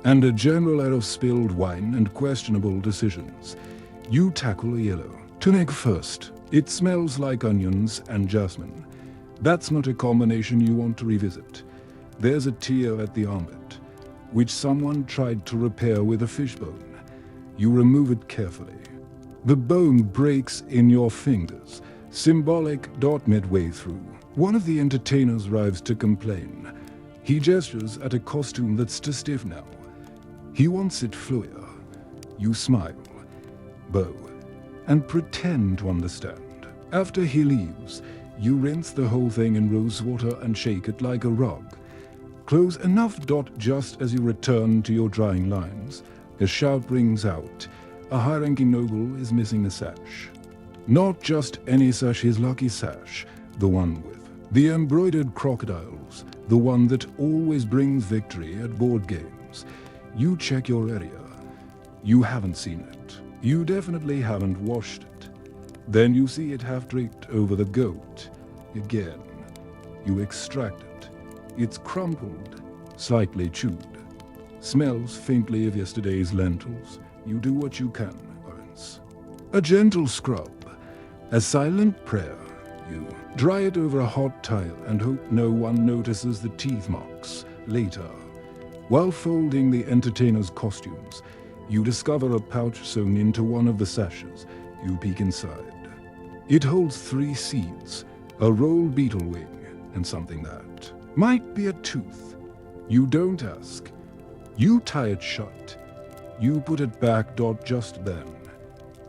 and a general air of spilled wine and questionable decisions. You tackle a yellow tunic first. It smells like onions and jasmine. That's not a combination you want to revisit. There's a tear at the armpit, which someone tried to repair with a fishbone. You remove it carefully. The bone breaks in your fingers, symbolic. Midway through, one of the entertainers arrives to complain. He gestures at a costume that's too stiff now. He wants it fluier. You smile, bow, and pretend to understand. After he leaves, you rinse the whole thing in rose water and shake it like a rug. Close enough. Just as you return to your drying lines, a shout rings out. A high-ranking noble is missing a sash. Not just any sash, his lucky sash, the one with the embroidered crocodiles, the one that always brings victory at board games. You check your area. You haven't seen it. You definitely haven't washed it. Then you see it half draped over the goat. Again, you extract it. It's crumpled, slightly chewed. Smells faintly of yesterday's lentils. You do what you can, rinse. A gentle scrub, a silent prayer. You dry it over a hot tile and hope no one notices the teeth marks. Later, while folding the entertainers' costumes, you discover a pouch sewn into one of the sashes. You peek inside. It holds 3 seeds, a rolled beetle wing, and something that might be a tooth. You don't ask. You tie it shut. You put it back. Just then,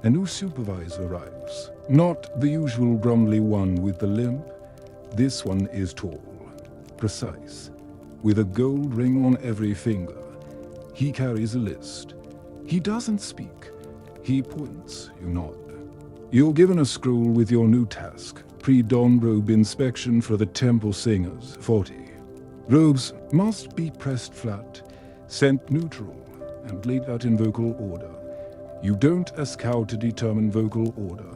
a new supervisor arrives. Not the usual grumbly one with the limp. This one is tall, precise, with a gold ring on every finger. He carries a list. He doesn't speak. He points. You nod. You're given a scroll with your new task. Pre-dawn robe inspection for the temple singers, 40. Robes must be pressed flat, sent neutral, and laid out in vocal order. You don't ask how to determine vocal order.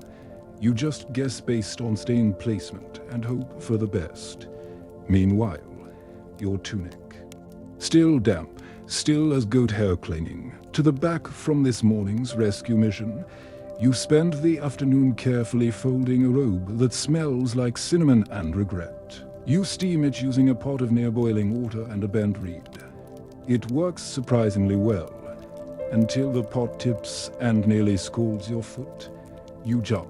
You just guess based on stain placement and hope for the best. Meanwhile, your tunic. Still damp, still as goat hair clinging. To the back from this morning's rescue mission, you spend the afternoon carefully folding a robe that smells like cinnamon and regret. You steam it using a pot of near-boiling water and a bent reed. It works surprisingly well, until the pot tips and nearly scalds your foot. You jump.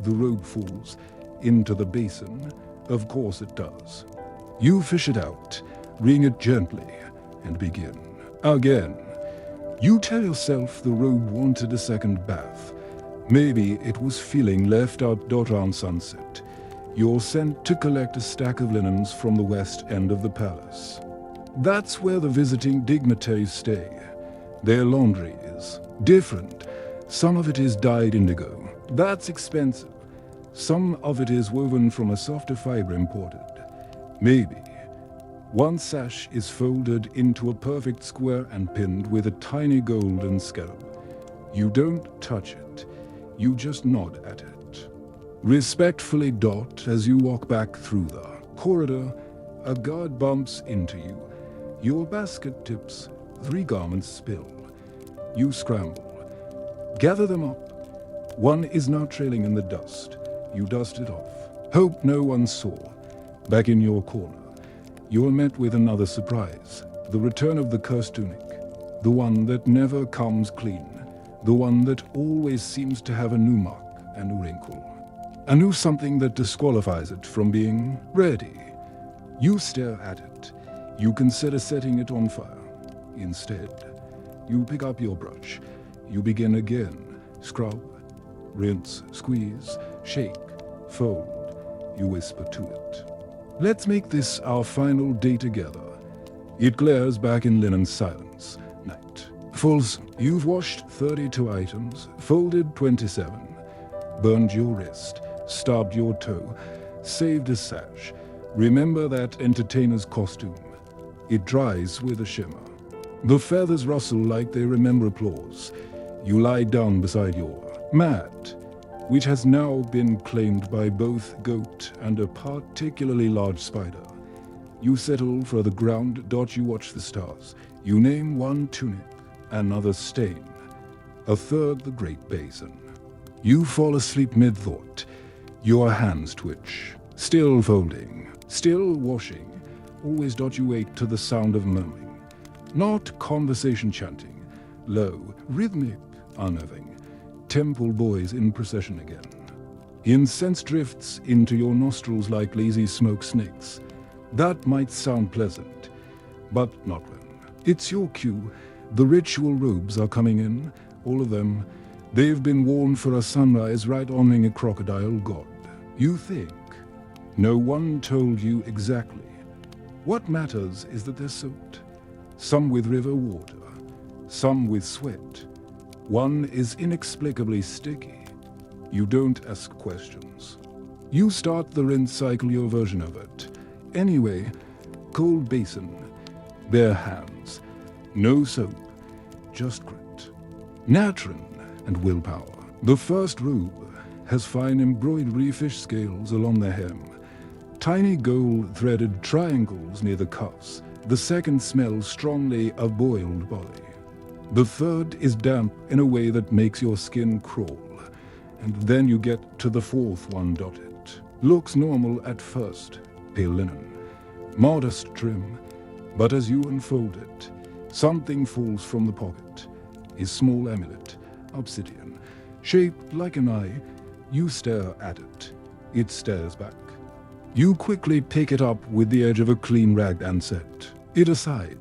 The robe falls into the basin. Of course it does. You fish it out, wring it gently, and begin. Again. You tell yourself the robe wanted a second bath. Maybe it was feeling left out around sunset. You're sent to collect a stack of linens from the west end of the palace. That's where the visiting dignitaries stay. Their laundry is different. Some of it is dyed indigo. That's expensive. Some of it is woven from a softer fiber imported. Maybe. One sash is folded into a perfect square and pinned with a tiny golden scallop. You don't touch it. You just nod at it. Respectfully, as you walk back through the corridor, a guard bumps into you. Your basket tips. 3 garments spill. You scramble. Gather them up. One is now trailing in the dust. You dust it off. Hope no one saw. Back in your corner, you are met with another surprise. The return of the cursed tunic. The one that never comes clean. The one that always seems to have a new mark and a wrinkle. A new something that disqualifies it from being ready. You stare at it. You consider setting it on fire. Instead, you pick up your brush. You begin again. Scrub, rinse, squeeze, shake, fold. You whisper to it. Let's make this our final day together. It glares back in linen silence. Night. Falls. You've washed 32 items, folded 27, burned your wrist, stubbed your toe, saved a sash. Remember that entertainer's costume. It dries with a shimmer. The feathers rustle like they remember applause. You lie down beside your mat, which has now been claimed by both goat and a particularly large spider. You settle for the ground. You watch the stars. You name one tunic, another stain, a third the great basin. You fall asleep mid-thought. Your hands twitch. Still folding, still washing. Always you wait to the sound of murmuring. Not conversation chanting. Low, rhythmic, unnerving. Temple boys in procession again. Incense drifts into your nostrils like lazy smoke snakes. That might sound pleasant, but not when. It's your cue. The ritual robes are coming in, all of them. They've been worn for a sunrise right honoring a crocodile god. You think. No one told you exactly. What matters is that they're soaked. Some with river water, some with sweat. One is inexplicably sticky. You don't ask questions. You start the rinse cycle, your version of it. Anyway, cold basin, bare hands, no soap, just grit, natron, and willpower. The first robe has fine embroidery fish scales along the hem, tiny gold-threaded triangles near the cuffs. The second smells strongly of boiled barley. The third is damp in a way that makes your skin crawl. And then you get to the fourth one. It looks normal at first, pale linen, modest trim, but as you unfold it, something falls from the pocket. A small amulet, obsidian, shaped like an eye. You stare at it. It stares back. You quickly pick it up with the edge of a clean rag and set it aside.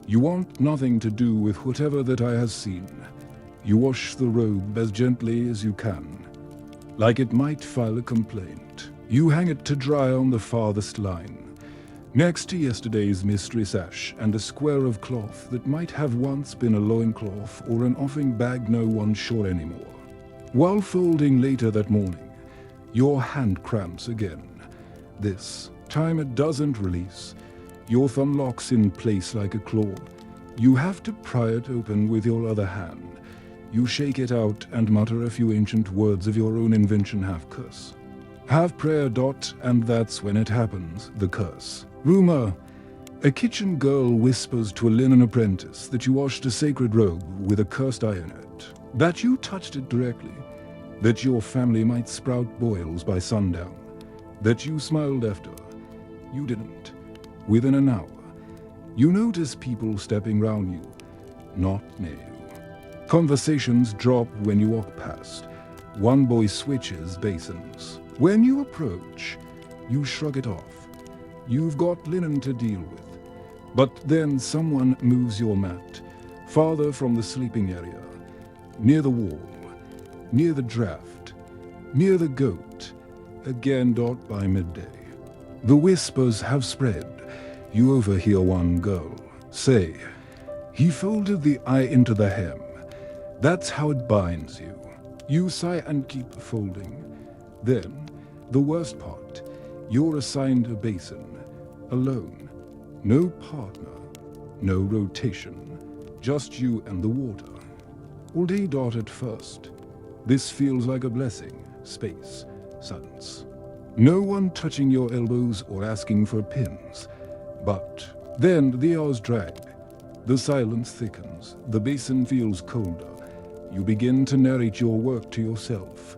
You want nothing to do with whatever that I have seen. You wash the robe as gently as you can, like it might file a complaint. You hang it to dry on the farthest line, next to yesterday's mystery sash and a square of cloth that might have once been a loincloth or an offing bag no one's sure anymore. While folding later that morning, your hand cramps again. This time it doesn't release. Your thumb locks in place like a claw. You have to pry it open with your other hand. You shake it out and mutter a few ancient words of your own invention, half curse. Half prayer. And that's when it happens, the curse. Rumor. A kitchen girl whispers to a linen apprentice that you washed a sacred robe with a cursed eye in it, that you touched it directly, that your family might sprout boils by sundown, that you smiled after. You didn't. Within an hour, you notice people stepping round you, not near you. Conversations drop when you walk past. One boy switches basins. When you approach, you shrug it off. You've got linen to deal with. But then someone moves your mat, farther from the sleeping area, near the wall, near the draft, near the goat, again. By midday, the whispers have spread. You overhear one girl say, "He folded the eye into the hem. That's how it binds you." You sigh and keep folding. Then, the worst part, you're assigned a basin, alone. No partner, no rotation, just you and the water. All day. At first, this feels like a blessing. Space, silence. No one touching your elbows or asking for pins. But then the hours drag. The silence thickens. The basin feels colder. You begin to narrate your work to yourself.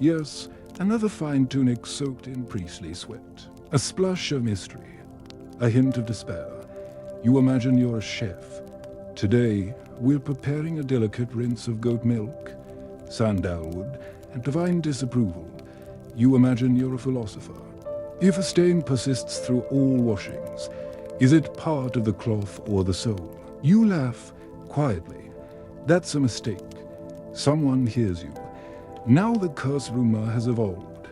Yes, another fine tunic soaked in priestly sweat. A splush of mystery. A hint of despair. You imagine you're a chef. Today, we're preparing a delicate rinse of goat milk, sandalwood, and divine disapproval. You imagine you're a philosopher. If a stain persists through all washings, is it part of the cloth or the soul? You laugh quietly. That's a mistake. Someone hears you. Now the curse rumor has evolved.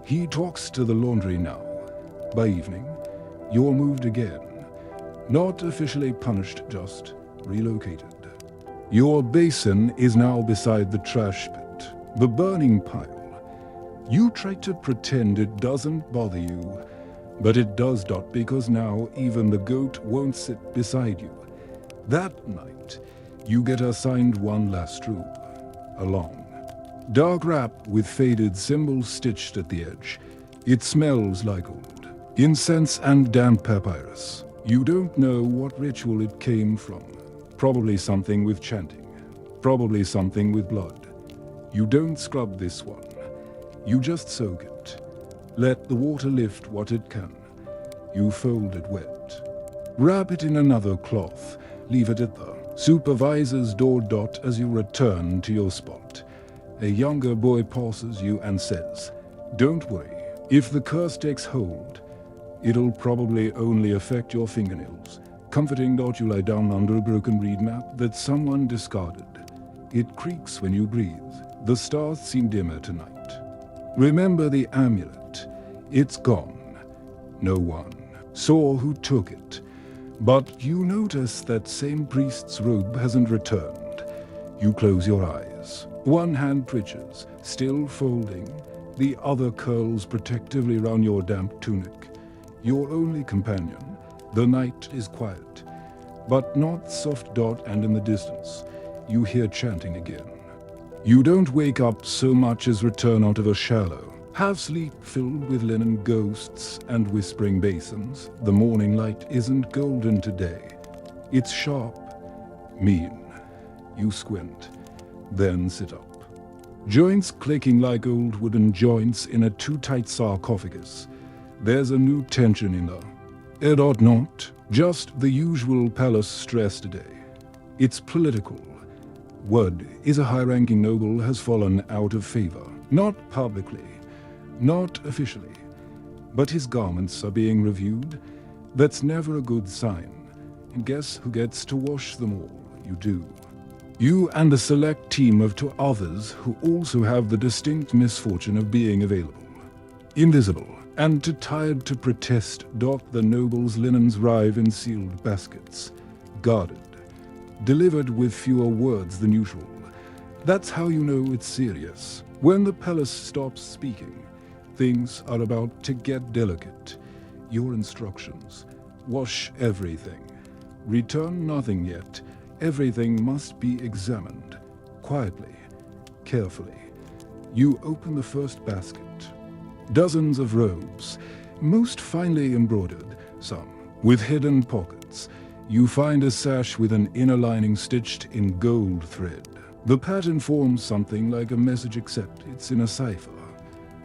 He talks to the laundry now. By evening, you're moved again. Not officially punished, just relocated. Your basin is now beside the trash pit, the burning pile. You try to pretend it doesn't bother you, but it does. Because now even the goat won't sit beside you. That night, you get assigned one last room, a long, dark wrap with faded symbols stitched at the edge. It smells like old incense and damp papyrus. You don't know what ritual it came from. Probably something with chanting. Probably something with blood. You don't scrub this one. You just soak it. Let the water lift what it can. You fold it wet. Wrap it in another cloth. Leave it at the supervisor's door. As you return to your spot, a younger boy passes you and says, "Don't worry. If the curse takes hold, it'll probably only affect your fingernails." Comforting. You lie down under a broken reed map that someone discarded. It creaks when you breathe. The stars seem dimmer tonight. Remember the amulet. It's gone. No one saw who took it. But you notice that same priest's robe hasn't returned. You close your eyes. One hand twitches, still folding. The other curls protectively round your damp tunic. Your only companion. The night is quiet, but not soft. And in the distance, you hear chanting again. You don't wake up so much as return out of a shallow half-sleep filled with linen ghosts and whispering basins. The morning light isn't golden today. It's sharp, mean. You squint, then sit up. Joints clicking like old wooden joints in a too-tight sarcophagus. There's a new tension in the not just the usual palace stress today. It's political. Word is a high-ranking noble has fallen out of favor. Not publicly, not officially, but his garments are being reviewed. That's never a good sign. And guess who gets to wash them all? You do. You and a select team of two others who also have the distinct misfortune of being available. Invisible and too tired to protest, the nobles' linens arrive in sealed baskets, guarded, delivered with fewer words than usual. That's how you know it's serious. When the palace stops speaking, things are about to get delicate. Your instructions: wash everything. Return nothing yet. Everything must be examined. Quietly, carefully. You open the first basket. Dozens of robes, most finely embroidered, some with hidden pockets. You find a sash with an inner lining stitched in gold thread. The pattern forms something like a message, except it's in a cipher.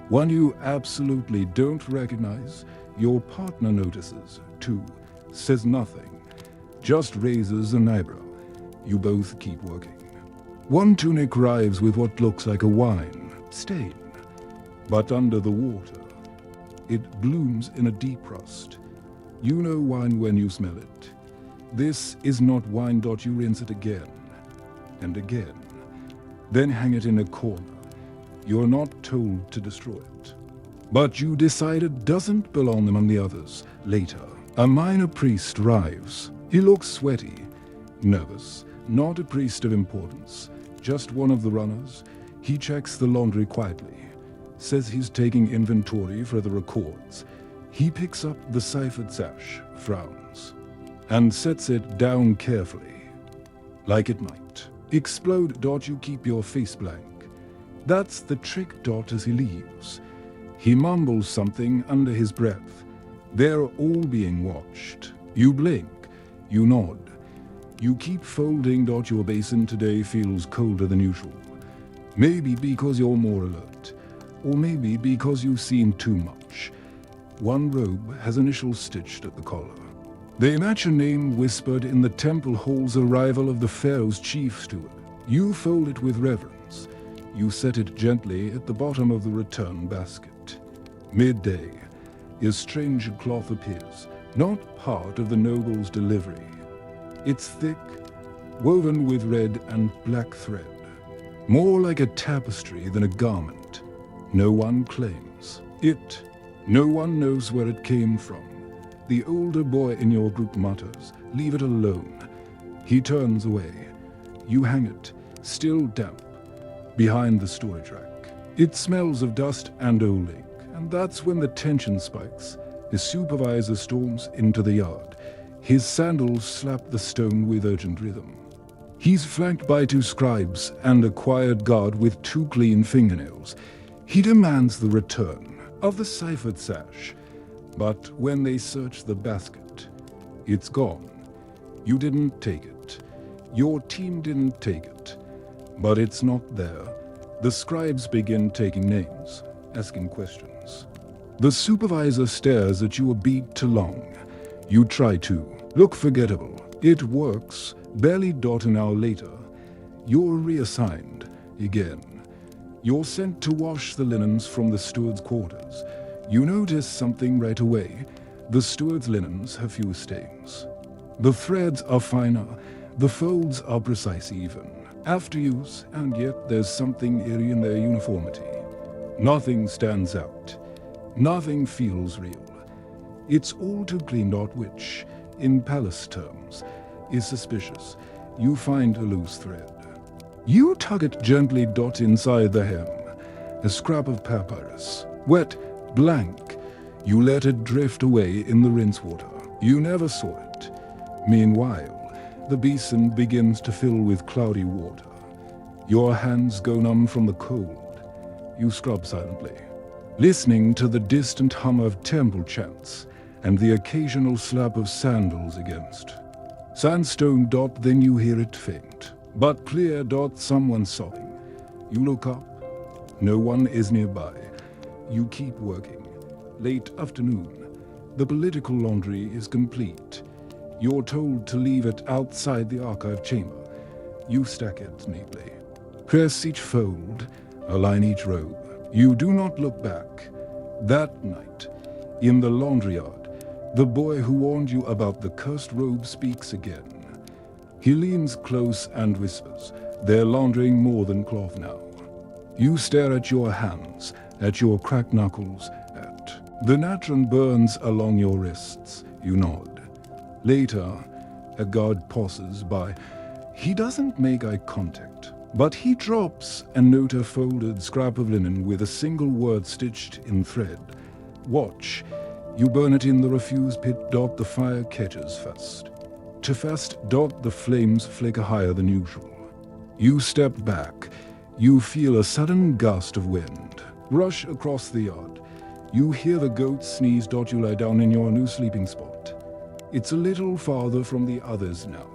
One you absolutely don't recognize. Your partner notices, too, says nothing, just raises an eyebrow. You both keep working. One tunic arrives with what looks like a wine stain. But under the water, it blooms in a deep rust. You know wine when you smell it. This is not wine. You rinse it again and again. Then hang it in a corner. You're not told to destroy it. But you decide it doesn't belong among the others. Later, a minor priest arrives. He looks sweaty, nervous, not a priest of importance, just one of the runners. He checks the laundry quietly. Says he's taking inventory for the records. He picks up the ciphered sash, frowns, and sets it down carefully. Like it might explode. You keep your face blank. That's the trick. As he leaves, he mumbles something under his breath. They're all being watched. You blink. You nod. You keep folding. Your basin today feels colder than usual. Maybe because you're more alert. Or maybe because you've seen too much. One robe has initials stitched at the collar. They match a name whispered in the temple hall's arrival of the Pharaoh's chief steward. You fold it with reverence. You set it gently at the bottom of the return basket. Midday, a strange cloth appears, not part of the noble's delivery. It's thick, woven with red and black thread. More like a tapestry than a garment. No one claims it. No one knows where it came from. The older boy in your group mutters, "Leave it alone." He turns away. You hang it, still damp, behind the storage rack. It smells of dust and old ink, and that's when the tension spikes. The supervisor storms into the yard. His sandals slap the stone with urgent rhythm. He's flanked by two scribes and a quiet guard with two clean fingernails. He demands the return of the ciphered sash, but when they search the basket, it's gone. You didn't take it. Your team didn't take it. But it's not there. The scribes begin taking names, asking questions. The supervisor stares at you a beat too long. You try to look forgettable. It works. Barely. An hour later, you're reassigned again. You're sent to wash the linens from the steward's quarters. You notice something right away. The steward's linens have few stains. The threads are finer. The folds are precise even. After use, and yet there's something eerie in their uniformity. Nothing stands out. Nothing feels real. It's all too clean. Which, in palace terms, is suspicious. You find a loose thread. You tug it gently. Inside the hem, a scrap of papyrus. Wet, blank. You let it drift away in the rinse water. You never saw it. Meanwhile, the basin begins to fill with cloudy water. Your hands go numb from the cold. You scrub silently, listening to the distant hum of temple chants and the occasional slap of sandals against sandstone. Then you hear it faint, but clear. Someone sobbing. You look up. No one is nearby. You keep working. Late afternoon. The political laundry is complete. You're told to leave it outside the archive chamber. You stack it neatly. Press each fold, align each robe. You do not look back. That night, in the laundry yard, The boy who warned you about the cursed robe speaks again. He leans close and whispers, "They're laundering more than cloth now." You stare at your hands, at your cracked knuckles, at the natron burns along your wrists. You nod. Later, a guard passes by. He doesn't make eye contact, but he drops a note, a folded scrap of linen with a single word stitched in thread. "Watch." You burn it in the refuse pit. The fire catches fast. Too fast. The flames flicker higher than usual. You step back. You feel a sudden gust of wind rush across the yard. You hear the goats sneeze. You lie down in your new sleeping spot. It's a little farther from the others now.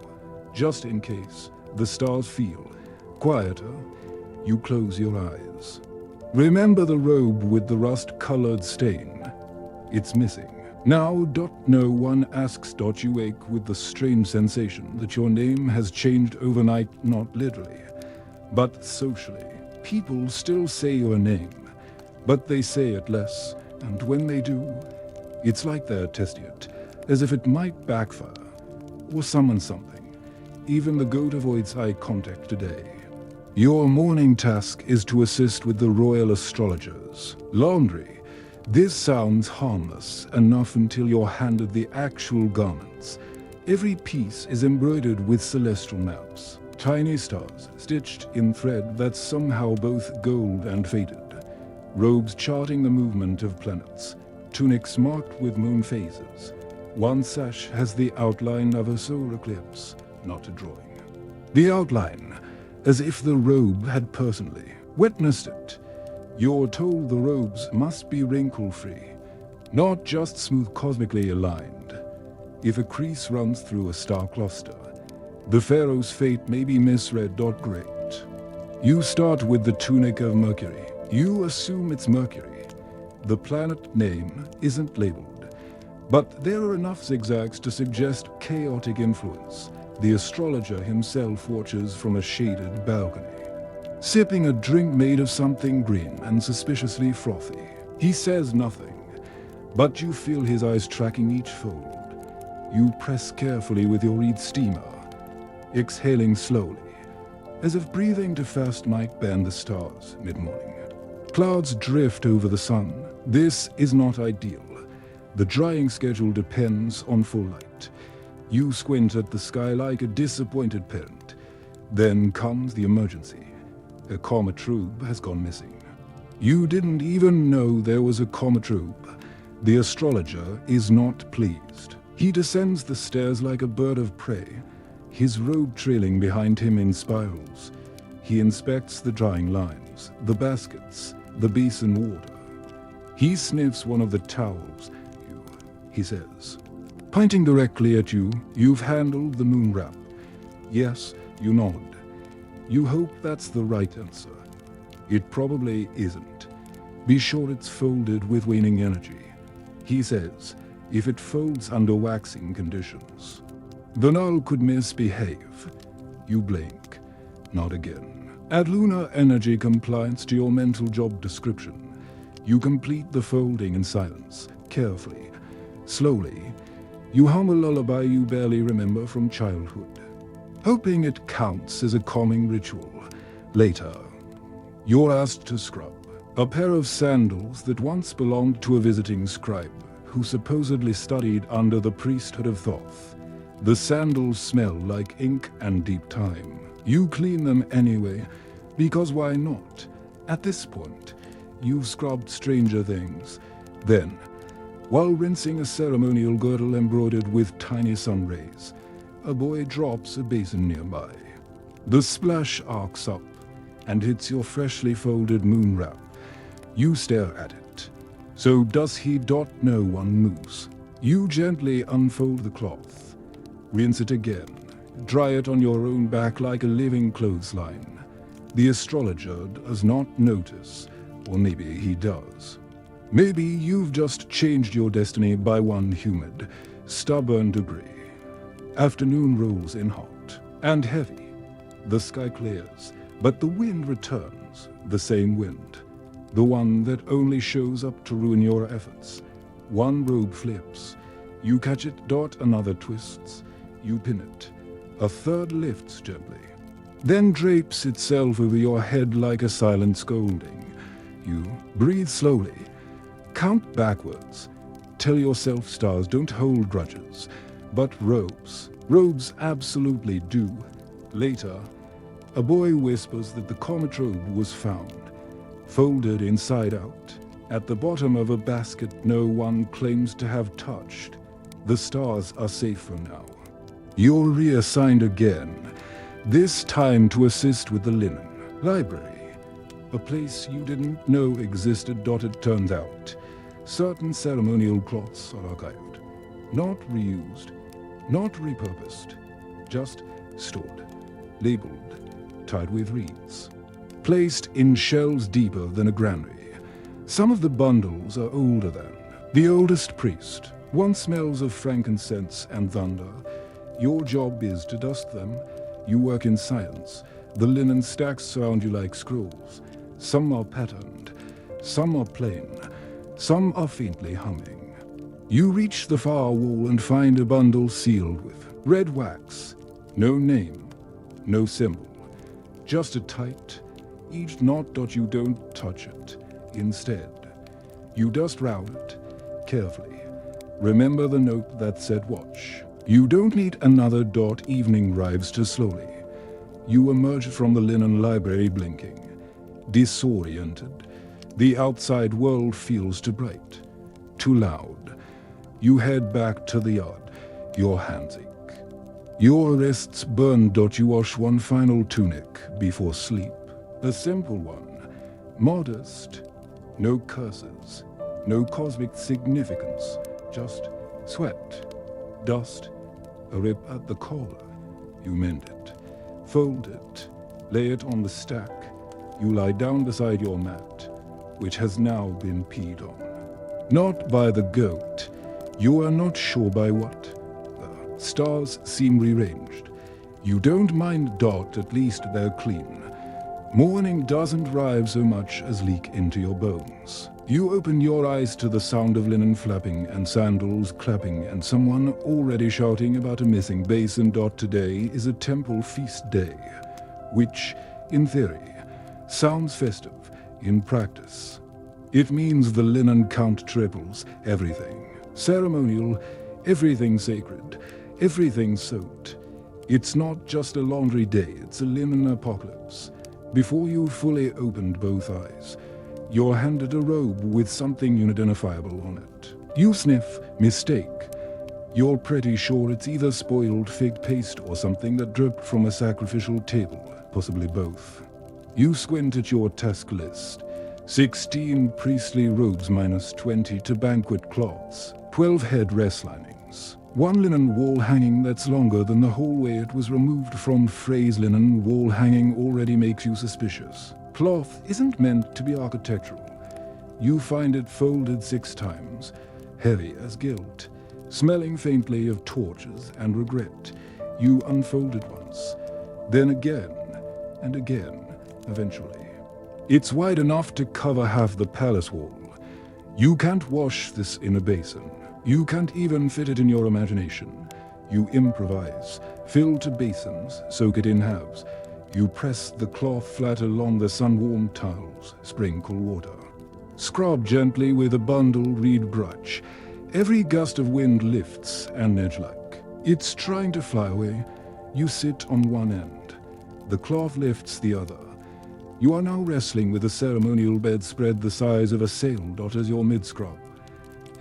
Just in case, the stars feel quieter. You close your eyes. Remember the robe with the rust-colored stain. It's missing. Now. No one asks. You wake with the strange sensation that your name has changed overnight, not literally, but socially. People still say your name, but they say it less, and when they do, it's like they're testing it, as if it might backfire, or summon something. Even the goat avoids eye contact today. Your morning task is to assist with the royal astrologers. Laundry. This sounds harmless enough until you're handed the actual garments. Every piece is embroidered with celestial maps. Tiny stars stitched in thread that's somehow both gold and faded. Robes charting the movement of planets. Tunics marked with moon phases. One sash has the outline of a solar eclipse, not a drawing. The outline, as if the robe had personally witnessed it. You're told the robes must be wrinkle-free, not just smooth, cosmically aligned. If a crease runs through a star cluster, the Pharaoh's fate may be misread. Great. You start with the tunic of Mercury. You assume it's Mercury. The planet name isn't labeled, but there are enough zigzags to suggest chaotic influence. The astrologer himself watches from a shaded balcony, sipping a drink made of something green and suspiciously frothy. He says nothing, but you feel his eyes tracking each fold. You press carefully with your reed steamer, exhaling slowly, as if breathing too fast might bend the stars mid-morning. Clouds drift over the sun. This is not ideal. The drying schedule depends on full light. You squint at the sky like a disappointed parent. Then comes the emergency. A comet robe has gone missing. You didn't even know there was a comet robe. The astrologer is not pleased. He descends the stairs like a bird of prey, his robe trailing behind him in spirals. He inspects the drying lines, the baskets, the basin water. He sniffs one of the towels. He says, pointing directly at you, "You've handled the moon wrap." Yes, you nod. You hope that's the right answer. It probably isn't. Be sure it's folded with waning energy. He says, if it folds under waxing conditions, the null could misbehave. You blink. Not again. Add lunar energy compliance to your mental job description. You complete the folding in silence, carefully, slowly. You hum a lullaby you barely remember from childhood, hoping it counts as a calming ritual. Later, you're asked to scrub a pair of sandals that once belonged to a visiting scribe who supposedly studied under the priesthood of Thoth. The sandals smell like ink and deep time. You clean them anyway, because why not? At this point, you've scrubbed stranger things. Then, while rinsing a ceremonial girdle embroidered with tiny sun rays, a boy drops a basin nearby. The splash arcs up and hits your freshly folded moon wrap. You stare at it. So does he? No one moves. You gently unfold the cloth, rinse it again, dry it on your own back like a living clothesline. The astrologer does not notice, or maybe he does. Maybe you've just changed your destiny by one humid, stubborn degree. Afternoon rolls in hot and heavy. The sky clears, but the wind returns, the same wind. The one that only shows up to ruin your efforts. One robe flips. You catch it, Dot, another twists. You pin it. A third lifts gently, then drapes itself over your head like a silent scolding. You breathe slowly. Count backwards. Tell yourself stars don't hold grudges, but robes absolutely do. Later, a boy whispers that the comet robe was found, folded inside out, at the bottom of a basket no one claims to have touched. The stars are safe for now. You're reassigned again, this time to assist with the linen library, a place you didn't know existed. It turns out certain ceremonial cloths are archived, not reused, not repurposed, just stored, labeled, tied with reeds, placed in shelves deeper than a granary. Some of the bundles are older than the oldest priest. One smells of frankincense and thunder. Your job is to dust them. You work in silence. The linen stacks surround you like scrolls. Some are patterned, some are plain, some are faintly humming. You reach the far wall and find a bundle sealed with red wax. No name, no symbol. Just a tight, each knot. You don't touch it. Instead, you dust round it carefully. Remember the note that said watch. You don't need another. Evening arrives too slowly. You emerge from the linen library blinking, disoriented. The outside world feels too bright, too loud. You head back to the yard. Your hands ache. Your wrists burn. You wash one final tunic before sleep. A simple one, modest. No curses, no cosmic significance. Just sweat, dust, a rip at the collar. You mend it, fold it, lay it on the stack. You lie down beside your mat, which has now been peed on. Not by the goat. You are not sure by what. The stars seem rearranged. You don't mind. At least they're clean. Morning doesn't arrive so much as leak into your bones. You open your eyes to the sound of linen flapping and sandals clapping and someone already shouting about a missing basin. Today is a temple feast day, which, in theory, sounds festive. In practice, it means the linen count triples everything. Ceremonial, everything sacred, everything soaked. It's not just a laundry day, it's a linen apocalypse. Before you fully opened both eyes, you're handed a robe with something unidentifiable on it. You sniff, mistake. You're pretty sure it's either spoiled fig paste or something that dripped from a sacrificial table, possibly both. You squint at your task list. 16 priestly robes minus 20 to banquet cloths, 12 head rest linings, one linen wall hanging that's longer than the hallway it was removed from. Phrase linen wall hanging already makes you suspicious. Cloth isn't meant to be architectural. You find it folded 6 times, heavy as guilt, smelling faintly of torches and regret. You unfold it once, then again and again, eventually. It's wide enough to cover half the palace wall. You can't wash this in a basin. You can't even fit it in your imagination. You improvise, fill 2 basins, soak it in halves. You press the cloth flat along the sun-warmed tiles, sprinkle water. Scrub gently with a bundled reed brush. Every gust of wind lifts an edge like it's trying to fly away. You sit on one end. The cloth lifts the other. You are now wrestling with a ceremonial bedspread the size of a sail. As your mid-scrub,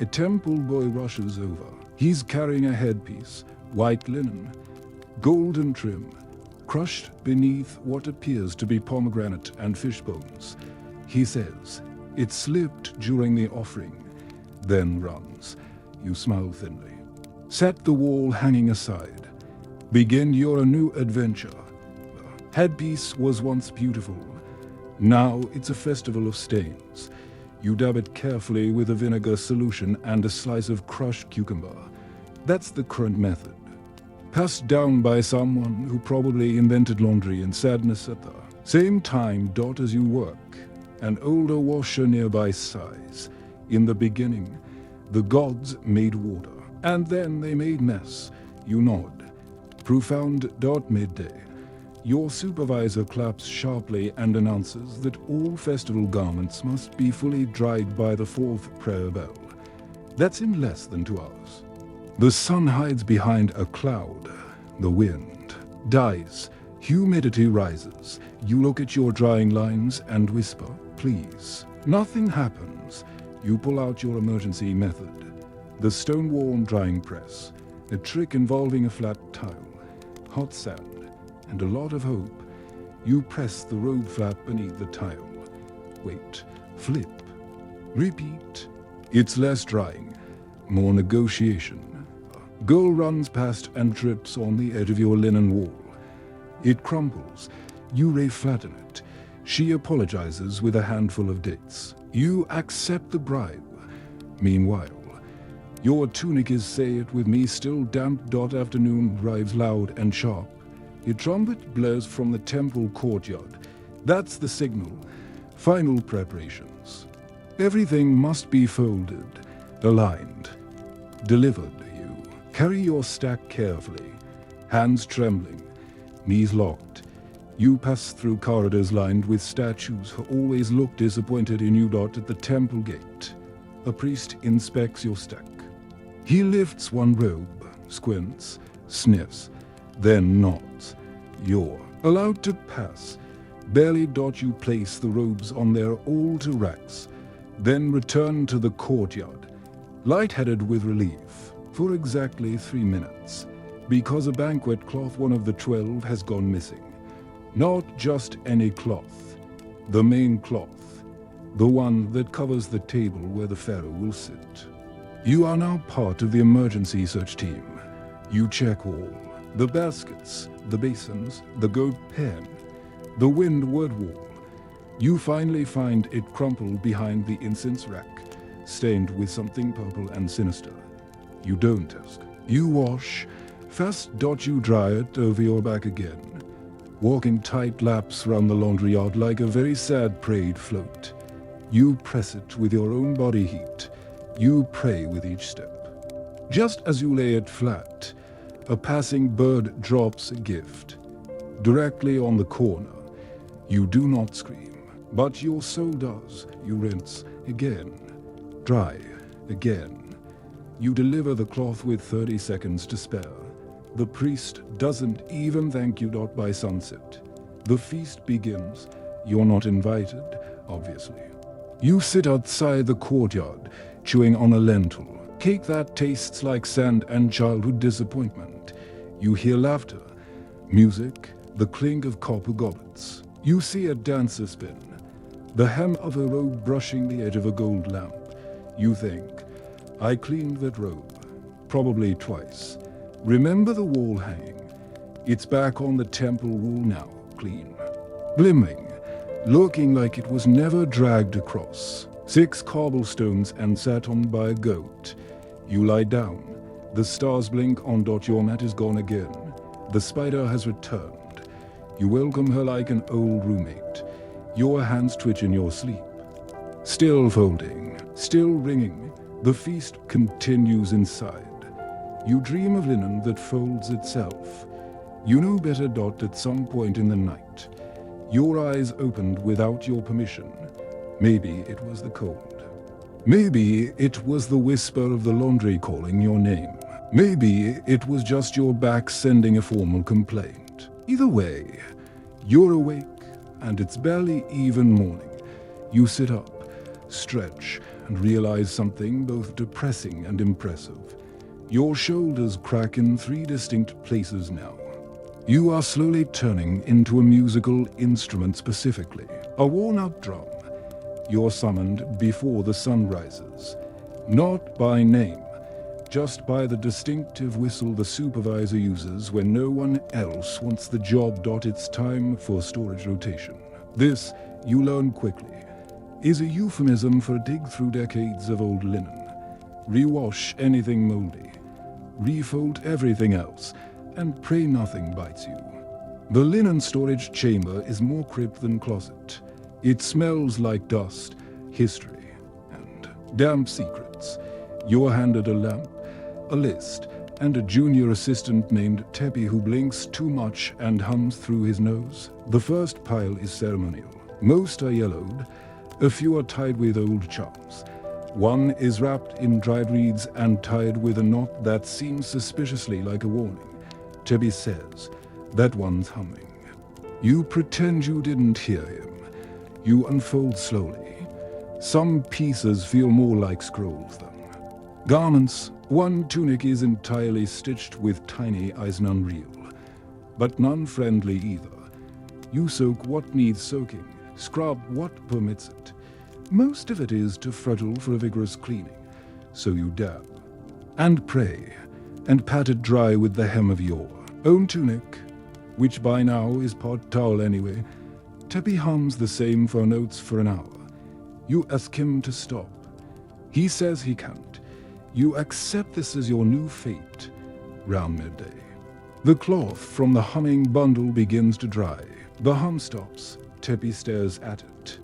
a temple boy rushes over. He's carrying a headpiece, white linen, golden trim, crushed beneath what appears to be pomegranate and fish bones. He says, "It slipped during the offering," then runs. You smile thinly. Set the wall hanging aside. Begin your new adventure. The headpiece was once beautiful. Now it's a festival of stains. You dab it carefully with a vinegar solution and a slice of crushed cucumber. That's the current method, passed down by someone who probably invented laundry and sadness at the same time. As you work, an older washer nearby sighs. In the beginning, the gods made water. And then they made mess. You nod. Profound. Midday. Your supervisor claps sharply and announces that all festival garments must be fully dried by the 4th prayer bell. That's in less than 2 hours. The sun hides behind a cloud. The wind dies. Humidity rises. You look at your drying lines and whisper, please. Nothing happens. You pull out your emergency method. The stone-worn drying press. A trick involving a flat tile, hot sand, and a lot of hope. You press the robe flap beneath the tile. Wait. Flip. Repeat. It's less drying. More negotiation. A girl runs past and trips on the edge of your linen wall. It crumbles. You re-flatten it. She apologizes with a handful of dates. You accept the bribe. Meanwhile, your tunic is, say it with me, still damp. Afternoon arrives loud and sharp. A trumpet blares from the temple courtyard. That's the signal. Final preparations. Everything must be folded, aligned, delivered. You carry your stack carefully, hands trembling, knees locked. You pass through corridors lined with statues who always look disappointed in you. At the temple gate, a priest inspects your stack. He lifts one robe, squints, sniffs, then nods. You're allowed to pass. Barely. You place the robes on their altar racks, then return to the courtyard, lightheaded with relief, for exactly 3 minutes, because a banquet cloth, one of the 12, has gone missing. Not just any cloth, the main cloth, the one that covers the table where the Pharaoh will sit. You are now part of the emergency search team. You check all. The baskets, the basins, the goat pen, the windward wall. You finally find it crumpled behind the incense rack, stained with something purple and sinister. You don't ask. You wash. Fast. You dry it over your back again, walking tight laps round the laundry yard like a very sad parade float. You press it with your own body heat. You pray with each step. Just as you lay it flat, a passing bird drops a gift. Directly on the corner. You do not scream, but your soul does. You rinse again. Dry again. You deliver the cloth with 30 seconds to spare. The priest doesn't even thank you. By sunset, the feast begins. You're not invited, obviously. You sit outside the courtyard, chewing on a lentil, cake that tastes like sand and childhood disappointment. You hear laughter, music, the clink of copper goblets. You see a dancer spin, the hem of a robe brushing the edge of a gold lamp. You think, I cleaned that robe, probably twice. Remember the wall hanging? It's back on the temple wall now, clean, glimmering, looking like it was never dragged across. 6 cobblestones and sat on by a goat. You lie down. The stars blink on. Your mat is gone again. The spider has returned. You welcome her like an old roommate. Your hands twitch in your sleep. Still folding, still ringing. The feast continues inside. You dream of linen that folds itself. You know better. At some point in the night, your eyes opened without your permission. Maybe it was the cold. Maybe it was the whisper of the laundry calling your name. Maybe it was just your back sending a formal complaint. Either way, you're awake, and it's barely even morning. You sit up, stretch, and realize something both depressing and impressive. Your shoulders crack in 3 distinct places now. You are slowly turning into a musical instrument, specifically a worn-out drum. You're summoned before the sun rises, not by name, just by the distinctive whistle the supervisor uses when no one else wants the job. It's time for storage rotation. This, you learn quickly, is a euphemism for dig through decades of old linen, rewash anything moldy, refold everything else, and pray nothing bites you. The linen storage chamber is more crypt than closet. It smells like dust, history, and damp secrets. You're handed a lamp, a list, and a junior assistant named Teppy who blinks too much and hums through his nose. The first pile is ceremonial. Most are yellowed, a few are tied with old charms. One is wrapped in dried reeds and tied with a knot that seems suspiciously like a warning. Teppy says, "That one's humming." You pretend you didn't hear him. You unfold slowly. Some pieces feel more like scrolls than garments. One tunic is entirely stitched with tiny eyes, none real, but none friendly either. You soak what needs soaking, scrub what permits it. Most of it is too fragile for a vigorous cleaning, so you dab and pray and pat it dry with the hem of your own tunic, which by now is part towel anyway. Teppy hums the same four notes for an hour. You ask him to stop. He says he can't. You accept this as your new fate. Round midday, the cloth from the humming bundle begins to dry. The hum stops. Teppy stares at it.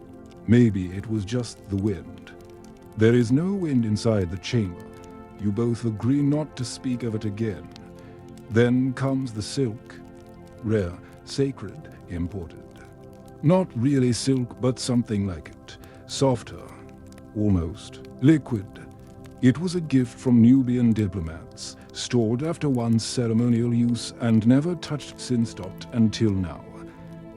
Maybe it was just the wind. There is no wind inside the chamber. You both agree not to speak of it again. Then comes the silk. Rare, sacred, imported. Not really silk, but something like it. Softer, almost liquid. It was a gift from Nubian diplomats, stored after one ceremonial use and never touched since. Until now.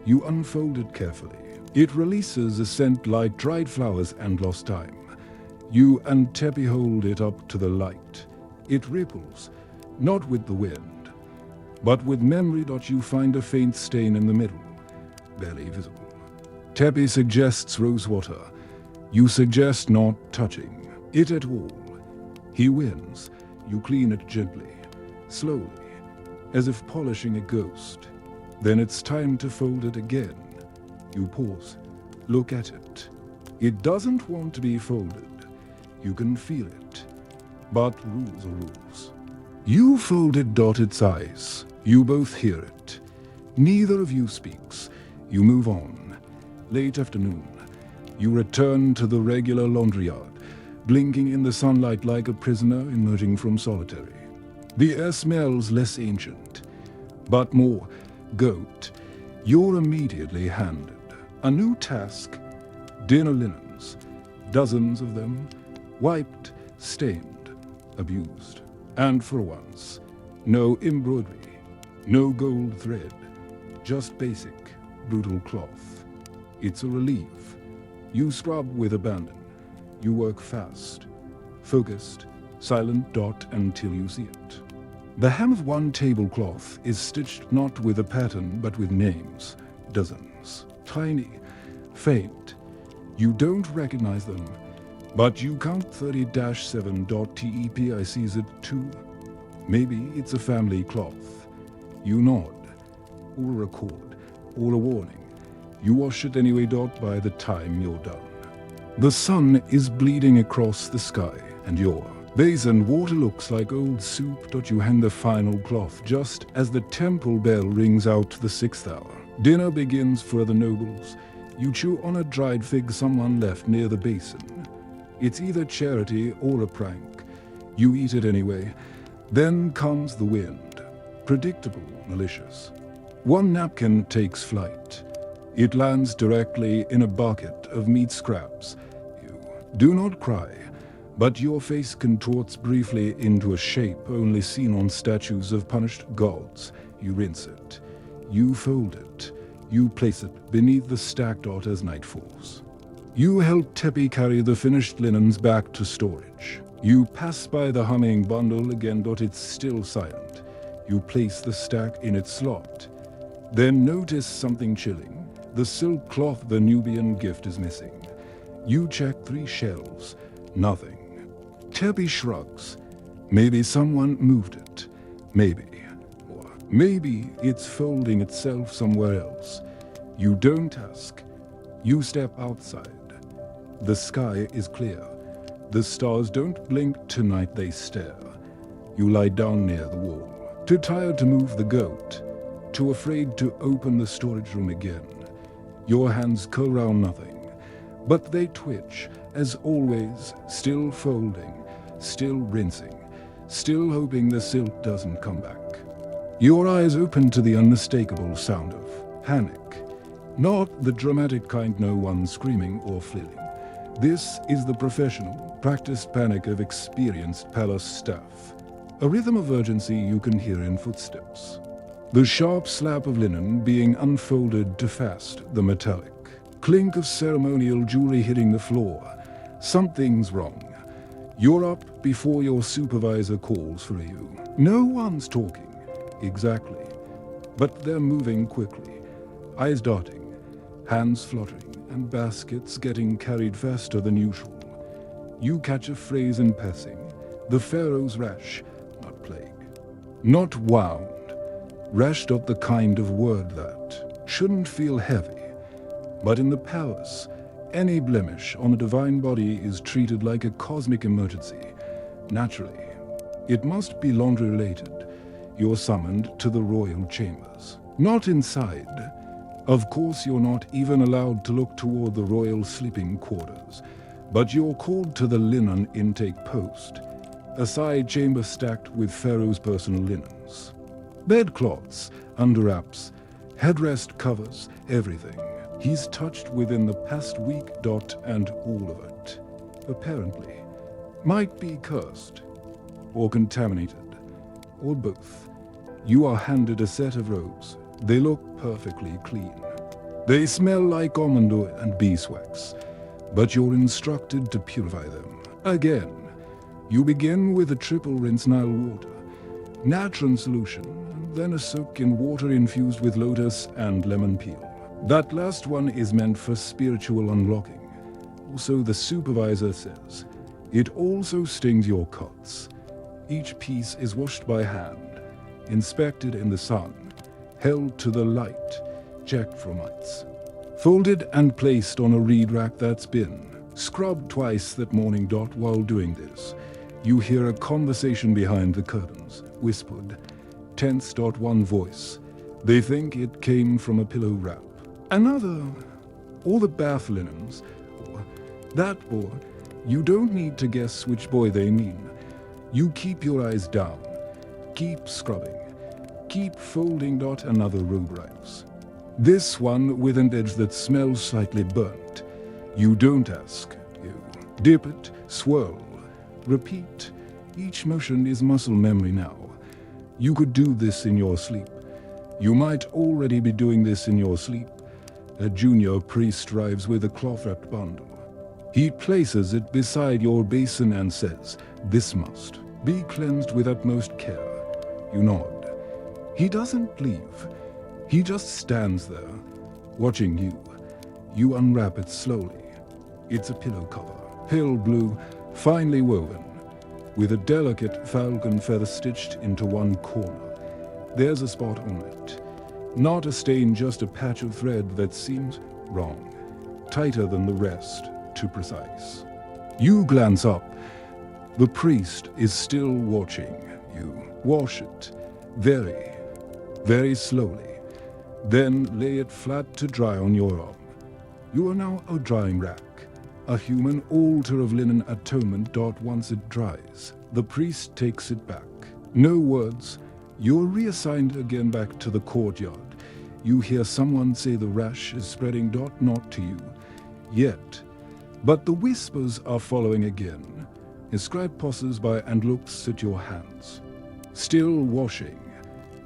You unfold it carefully. It releases a scent like dried flowers and lost time. You and Teppy hold it up to the light. It ripples, not with the wind, but with memory. You find a faint stain in the middle, barely visible. Teppy suggests rosewater. You suggest not touching it at all. He wins. You clean it gently, slowly, as if polishing a ghost. Then it's time to fold it again. You pause, look at it. It doesn't want to be folded. You can feel it. But rules are rules. You fold it. Its eyes. You both hear it. Neither of you speaks. You move on. Late afternoon. You return to the regular laundry yard, blinking in the sunlight like a prisoner emerging from solitary. The air smells less ancient, but more goat. You're immediately handed a new task. Dinner linens, dozens of them, wiped, stained, abused. And for once, no embroidery, no gold thread, just basic, brutal cloth. It's a relief. You scrub with abandon. You work fast, focused, silent. Until you see it. The hem of one tablecloth is stitched not with a pattern but with names, dozens, tiny, faint. You don't recognize them, but you count 30-7. Tep I sees it too. Maybe it's a family cloth. You nod, or a record, or a warning. You wash it anyway. By the time you're done, the sun is bleeding across the sky, and your basin water looks like old soup. You hang the final cloth just as the temple bell rings out the 6th hour. Dinner begins for the nobles. You chew on a dried fig someone left near the basin. It's either charity or a prank. You eat it anyway. Then comes the wind. Predictable, malicious. One napkin takes flight. It lands directly in a bucket of meat scraps. You do not cry, but your face contorts briefly into a shape only seen on statues of punished gods. You rinse it. You fold it. You place it beneath the stack. As night falls. You help Teppy carry the finished linens back to storage. You pass by the humming bundle again. It's still silent. You place the stack in its slot. Then notice something chilling. The silk cloth the Nubian gift is missing. You check 3 shelves. Nothing. Teppy shrugs. Maybe someone moved it. Maybe. Or maybe it's folding itself somewhere else. You don't ask. You step outside. The sky is clear. The stars don't blink tonight, they stare. You lie down near the wall. Too tired to move the goat. Too afraid to open the storage room again. Your hands curl round nothing, but they twitch, as always, still folding, still rinsing, still hoping the silt doesn't come back. Your eyes open to the unmistakable sound of panic. Not the dramatic kind, no one screaming or flailing. This is the professional, practiced panic of experienced palace staff. A rhythm of urgency you can hear in footsteps. The sharp slap of linen being unfolded to fast the metallic. Clink of ceremonial jewelry hitting the floor. Something's wrong. You're up before your supervisor calls for you. No one's talking. Exactly. But they're moving quickly. Eyes darting, hands fluttering, and baskets getting carried faster than usual. You catch a phrase in passing. The Pharaoh's rash, not plague. Not wound. Rash, the kind of word that shouldn't feel heavy. But in the palace, any blemish on a divine body is treated like a cosmic emergency. Naturally, it must be laundry-related. You're summoned to the royal chambers. Not inside. Of course, you're not even allowed to look toward the royal sleeping quarters. But you're called to the linen intake post, a side chamber stacked with Pharaoh's personal linens. Bedcloths, underwraps, headrest covers, everything he's touched within the past week. And all of it, apparently, might be cursed, or contaminated, or both. You are handed a set of robes. They look perfectly clean. They smell like almond oil and beeswax, but you're instructed to purify them. Again, you begin with a triple rinse Nile water, natron solution, and then a soak in water infused with lotus and lemon peel. That last one is meant for spiritual unlocking. Also, the supervisor says, it also stings your cuts. Each piece is washed by hand, inspected in the sun, held to the light, checked for mites. Folded and placed on a reed rack that's been scrubbed twice that morning. While doing this, you hear a conversation behind the curtains, whispered, tense. One voice. They think it came from a pillow wrap. Another, or the bath linens, or that boy. You don't need to guess which boy they mean. You keep your eyes down, keep scrubbing, keep folding. Another robe arrives. This one with an edge that smells slightly burnt. You don't ask, you dip it, swirl, repeat. Each motion is muscle memory now. You could do this in your sleep. You might already be doing this in your sleep. A junior priest arrives with a cloth-wrapped bundle. He places it beside your basin and says, this must be cleansed with utmost care. You nod. He doesn't leave. He just stands there, watching you. You unwrap it slowly. It's a pillow cover, pale blue, finely woven, with a delicate falcon feather stitched into one corner. There's a spot on it. Not a stain, just a patch of thread that seems wrong. Tighter than the rest, too precise. You glance up. The priest is still watching you. Wash it very, very slowly. Then lay it flat to dry on your arm. You are now a drying rack, a human altar of linen atonement. Once it dries, the priest takes it back. No words. You're reassigned again back to the courtyard. You hear someone say the rash is spreading. Not to you yet, but the whispers are following again. His scribe passes by and looks at your hands. Still washing.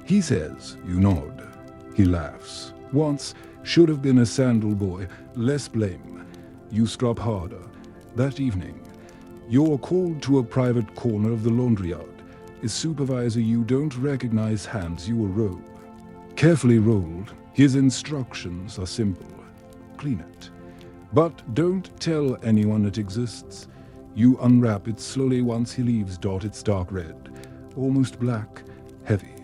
He says, you nod. He laughs. Once should have been a sandal boy, less blame. You scrub harder. That evening, you're called to a private corner of the laundry yard. As supervisor, you don't recognize hands you a robe. Carefully rolled, his instructions are simple. Clean it. But don't tell anyone it exists. You unwrap it slowly once he leaves. It's dark red, almost black, heavy.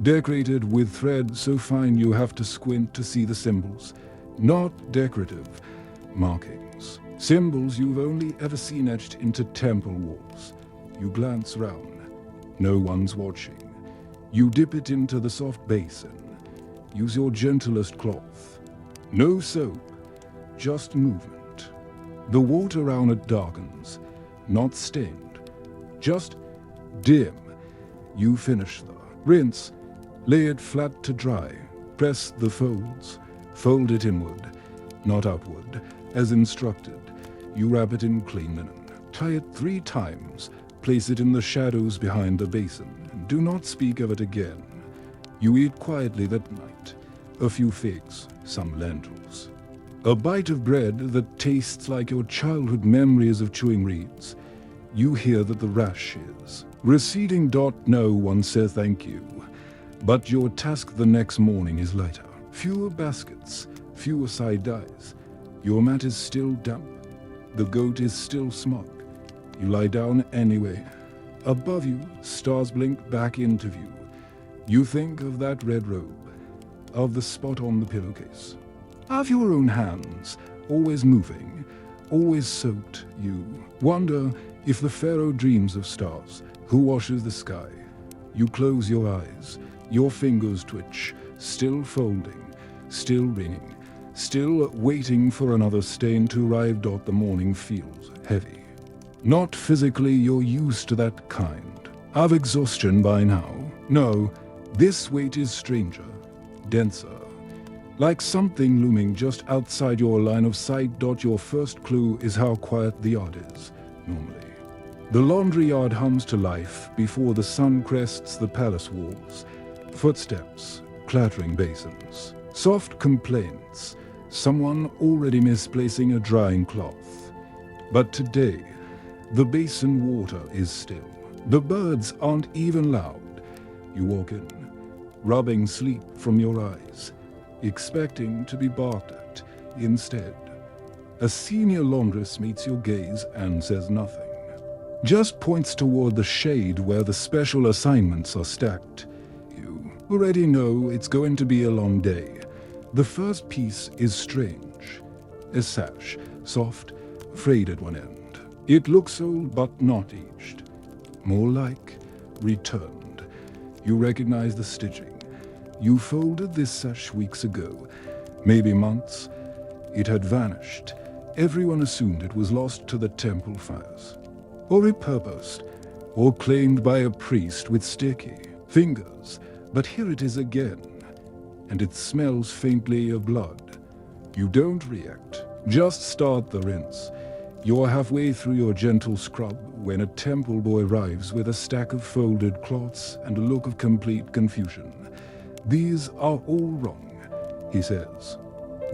Decorated with thread so fine you have to squint to see the symbols. Not decorative. Markings. Symbols you've only ever seen etched into temple walls. You glance round. No one's watching. You dip it into the soft basin. Use your gentlest cloth. No soap, just movement. The water around it darkens, not stained, just dim. You finish the rinse, lay it flat to dry, press the folds, fold it inward, not outward, as instructed. You wrap it in clean linen, tie it 3 times, place it in the shadows behind the basin, and do not speak of it again. You eat quietly that night, a few figs, some lentils. A bite of bread that tastes like your childhood memories of chewing reeds. You hear that the rash is receding. No one says thank you. But your task the next morning is lighter. Fewer baskets, fewer side dyes. Your mat is still damp. The goat is still smug. You lie down anyway. Above you, stars blink back into view. You think of that red robe, of the spot on the pillowcase, of your own hands, always moving, always soaked. You wonder if the Pharaoh dreams of stars, who washes the sky. You close your eyes, your fingers twitch, still folding, still ringing, still waiting for another stain to arrive. The morning feels heavy. Not physically, you're used to that kind of exhaustion by now. No, this weight is stranger, denser, like something looming just outside your line of sight. Your first clue is how quiet the yard is, normally. The laundry yard hums to life before the sun crests the palace walls. Footsteps, clattering basins, soft complaints, someone already misplacing a drying cloth. But today, the basin water is still. The birds aren't even loud. You walk in, rubbing sleep from your eyes, expecting to be barked at. Instead, a senior laundress meets your gaze and says nothing. Just points toward the shade where the special assignments are stacked. You already know it's going to be a long day. The first piece is strange. A sash, soft, frayed at one end. It looks old but not aged. More like returned. You recognize the stitching. You folded this sash weeks ago, maybe months. It had vanished. Everyone assumed it was lost to the temple fires, or repurposed, or claimed by a priest with sticky fingers. But here it is again, and it smells faintly of blood. You don't react, just start the rinse. You're halfway through your gentle scrub when a temple boy arrives with a stack of folded cloths and a look of complete confusion. "These are all wrong," he says.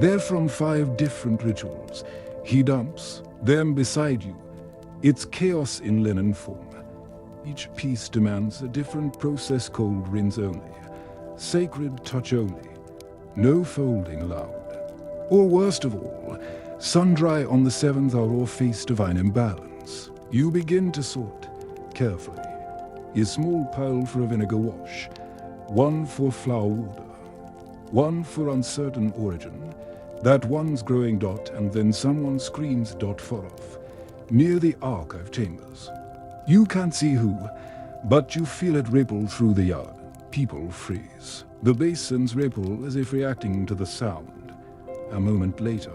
"They're from 5 different rituals." He dumps them beside you. It's chaos in linen form. Each piece demands a different process called rinse only, sacred touch only, no folding allowed. Or worst of all, sun-dry on the 7th hour or face divine imbalance. You begin to sort, carefully. A small pile for a vinegar wash, one for flour water, one for uncertain origin. That one's growing. And then someone screams. Far off, near the archive chambers. You can't see who, but you feel it ripple through the yard. People freeze. The basins ripple as if reacting to the sound. A moment later,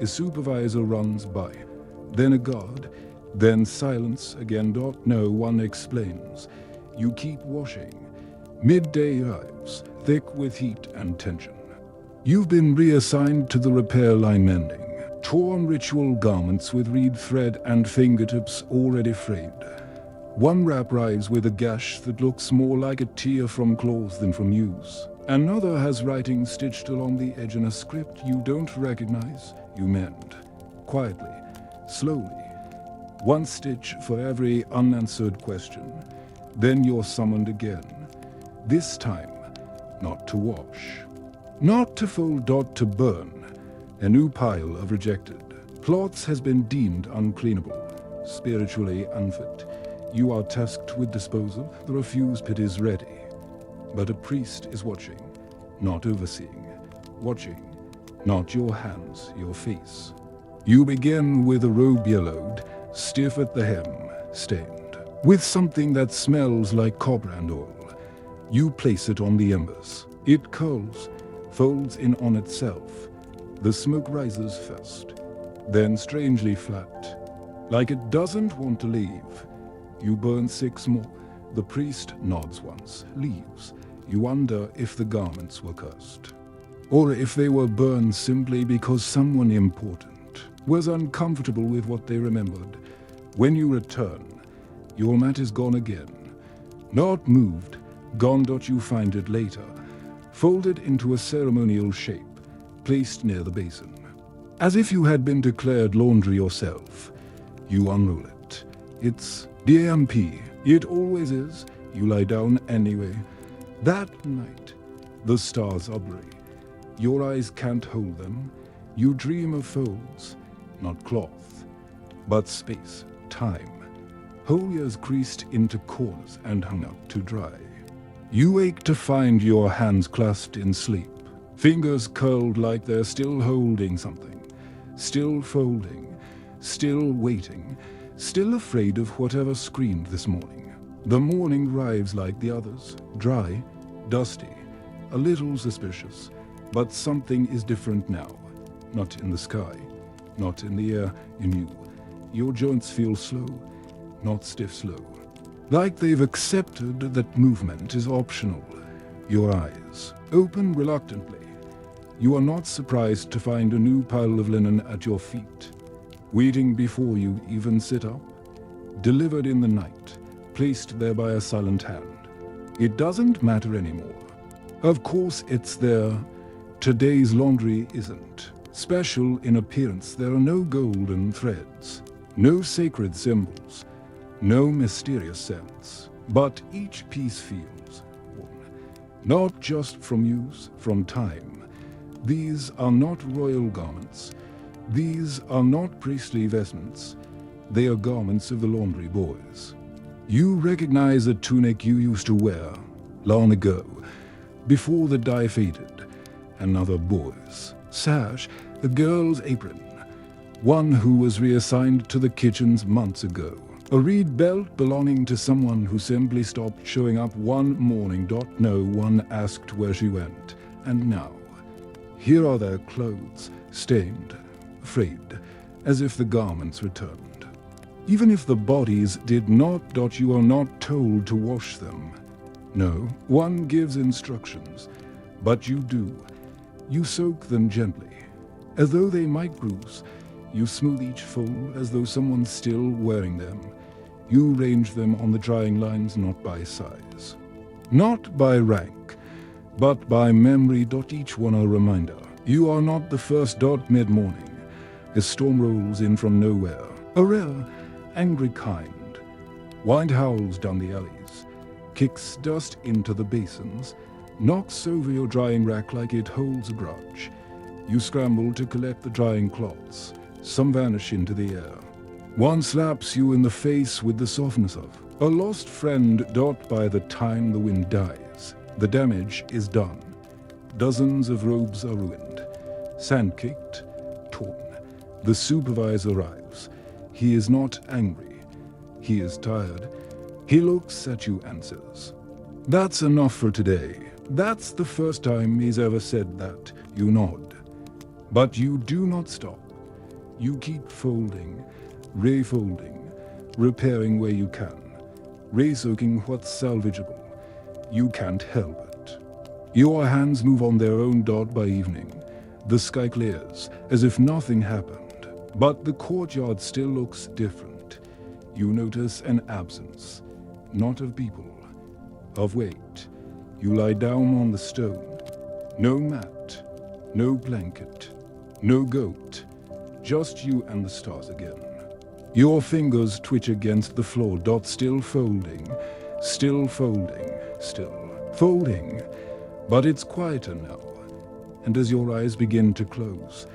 a supervisor runs by, then a guard, then silence again. No one explains. You keep washing. Midday arrives, thick with heat and tension. You've been reassigned to the repair line mending. Torn ritual garments with reed thread and fingertips already frayed. One wrap arrives with a gash that looks more like a tear from claws than from use. Another has writing stitched along the edge in a script you don't recognize. You mend. Quietly, slowly. One stitch for every unanswered question. Then you're summoned again. This time, not to wash. Not to fold. To burn. A new pile of rejected cloths has been deemed uncleanable, spiritually unfit. You are tasked with disposal. The refuse pit is ready. But a priest is watching, not overseeing. Watching, not your hands, your face. You begin with a robe yellowed, stiff at the hem, stained, with something that smells like copper and oil. You place it on the embers. It curls, folds in on itself. The smoke rises first, then strangely flat, like it doesn't want to leave. You burn 6 more, The priest nods once, leaves. You wonder if the garments were cursed, or if they were burned simply because someone important was uncomfortable with what they remembered. When you return, your mat is gone again. Not moved, gone. You find it later, folded into a ceremonial shape, placed near the basin. As if you had been declared laundry yourself. You unroll it. It's damp. It always is. You lie down anyway. That night, the stars are blurry. Your eyes can't hold them. You dream of folds, not cloth, but space, time. Whole years creased into corners and hung up to dry. You wake to find your hands clasped in sleep, fingers curled like they're still holding something, still folding, still waiting, still afraid of whatever screamed this morning. The morning arrives like the others, dry, dusty, a little suspicious, but something is different now. Not in the sky, not in the air you knew. Your joints feel slow, not stiff slow. Like they've accepted that movement is optional. Your eyes open reluctantly. You are not surprised to find a new pile of linen at your feet, waiting before you even sit up, delivered in the night, placed there by a silent hand. It doesn't matter anymore. Of course it's there. Today's laundry isn't special in appearance. There are no golden threads, no sacred symbols, no mysterious scents, but each piece feels worn, not just from use, from time. These are not royal garments. These are not priestly vestments. They are garments of the laundry boys. You recognize a tunic you used to wear long ago, before the dye faded. Another boy's sash, a girl's apron, one who was reassigned to the kitchens months ago. A reed belt belonging to someone who simply stopped showing up one morning. No one asked where she went. And now, here are their clothes, stained, frayed, as if the garments returned. Even if the bodies did not. You are not told to wash them. No, one gives instructions, but you do. You soak them gently, as though they might bruise. You smooth each fold as though someone's still wearing them. You arrange them on the drying lines, not by size, not by rank, but by memory. Each one a reminder. You are not the first. Mid-morning, a storm rolls in from nowhere, a rare, angry kind. Wind howls down the alleys, kicks dust into the basins, knocks over your drying rack like it holds a grudge. You scramble to collect the drying cloths. Some vanish into the air. One slaps you in the face with the softness of a lost friend. By the time the wind dies, the damage is done. Dozens of robes are ruined, sand-kicked, torn. The supervisor arrives. He is not angry. He is tired. He looks at you and says, "That's enough for today." That's the first time he's ever said that. You nod. But you do not stop. You keep folding, refolding, repairing where you can, re-soaking what's salvageable. You can't help it. Your hands move on their own. By evening, the sky clears as if nothing happened, but the courtyard still looks different. You notice an absence, not of people, of weight. You lie down on the stone. No mat, no blanket, no goat, just you and the stars again. Your fingers twitch against the floor. Still folding, still folding, still folding. But it's quieter now, and as your eyes begin to close,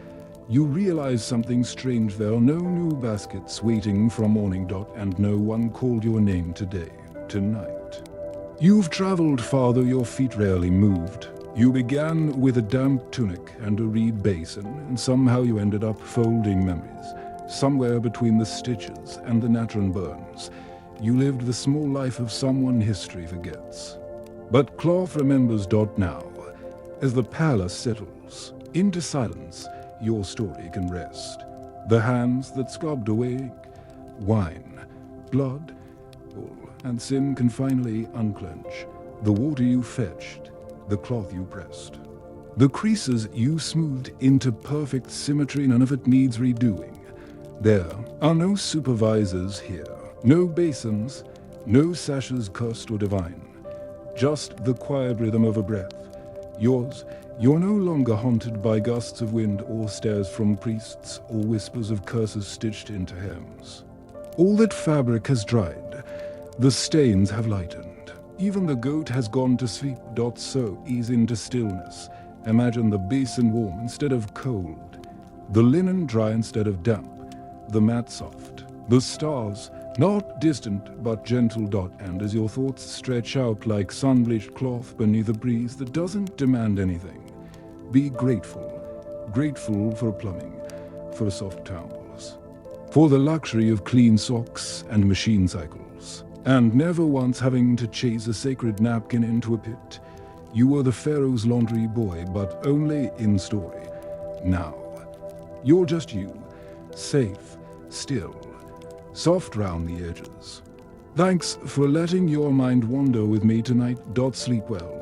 you realize something strange. There are no new baskets waiting from morning. And no one called your name today, tonight. You've traveled farther, your feet rarely moved. You began with a damp tunic and a reed basin, and somehow you ended up folding memories. Somewhere between the stitches and the natron burns, you lived the small life of someone history forgets. But cloth remembers. Now, as the palace settles into silence, your story can rest. The hands that scrubbed away wine, blood, wool, and sin can finally unclench. The water you fetched, the cloth you pressed. The creases you smoothed into perfect symmetry, none of it needs redoing. There are no supervisors here, no basins, no sashes cursed or divine. Just the quiet rhythm of a breath. Yours, you're no longer haunted by gusts of wind or stares from priests or whispers of curses stitched into hymns. All that fabric has dried, the stains have lightened. Even the goat has gone to sleep. So ease into stillness. Imagine the basin warm instead of cold, the linen dry instead of damp, the mat soft, the stars not distant but gentle. And as your thoughts stretch out like sun-bleached cloth beneath a breeze that doesn't demand anything, be grateful, grateful for plumbing, for soft towels, for the luxury of clean socks and machine cycles, and never once having to chase a sacred napkin into a pit. You were the Pharaoh's laundry boy, but only in story. Now, you're just you, safe, still, soft round the edges. Thanks for letting your mind wander with me tonight. Sleep well.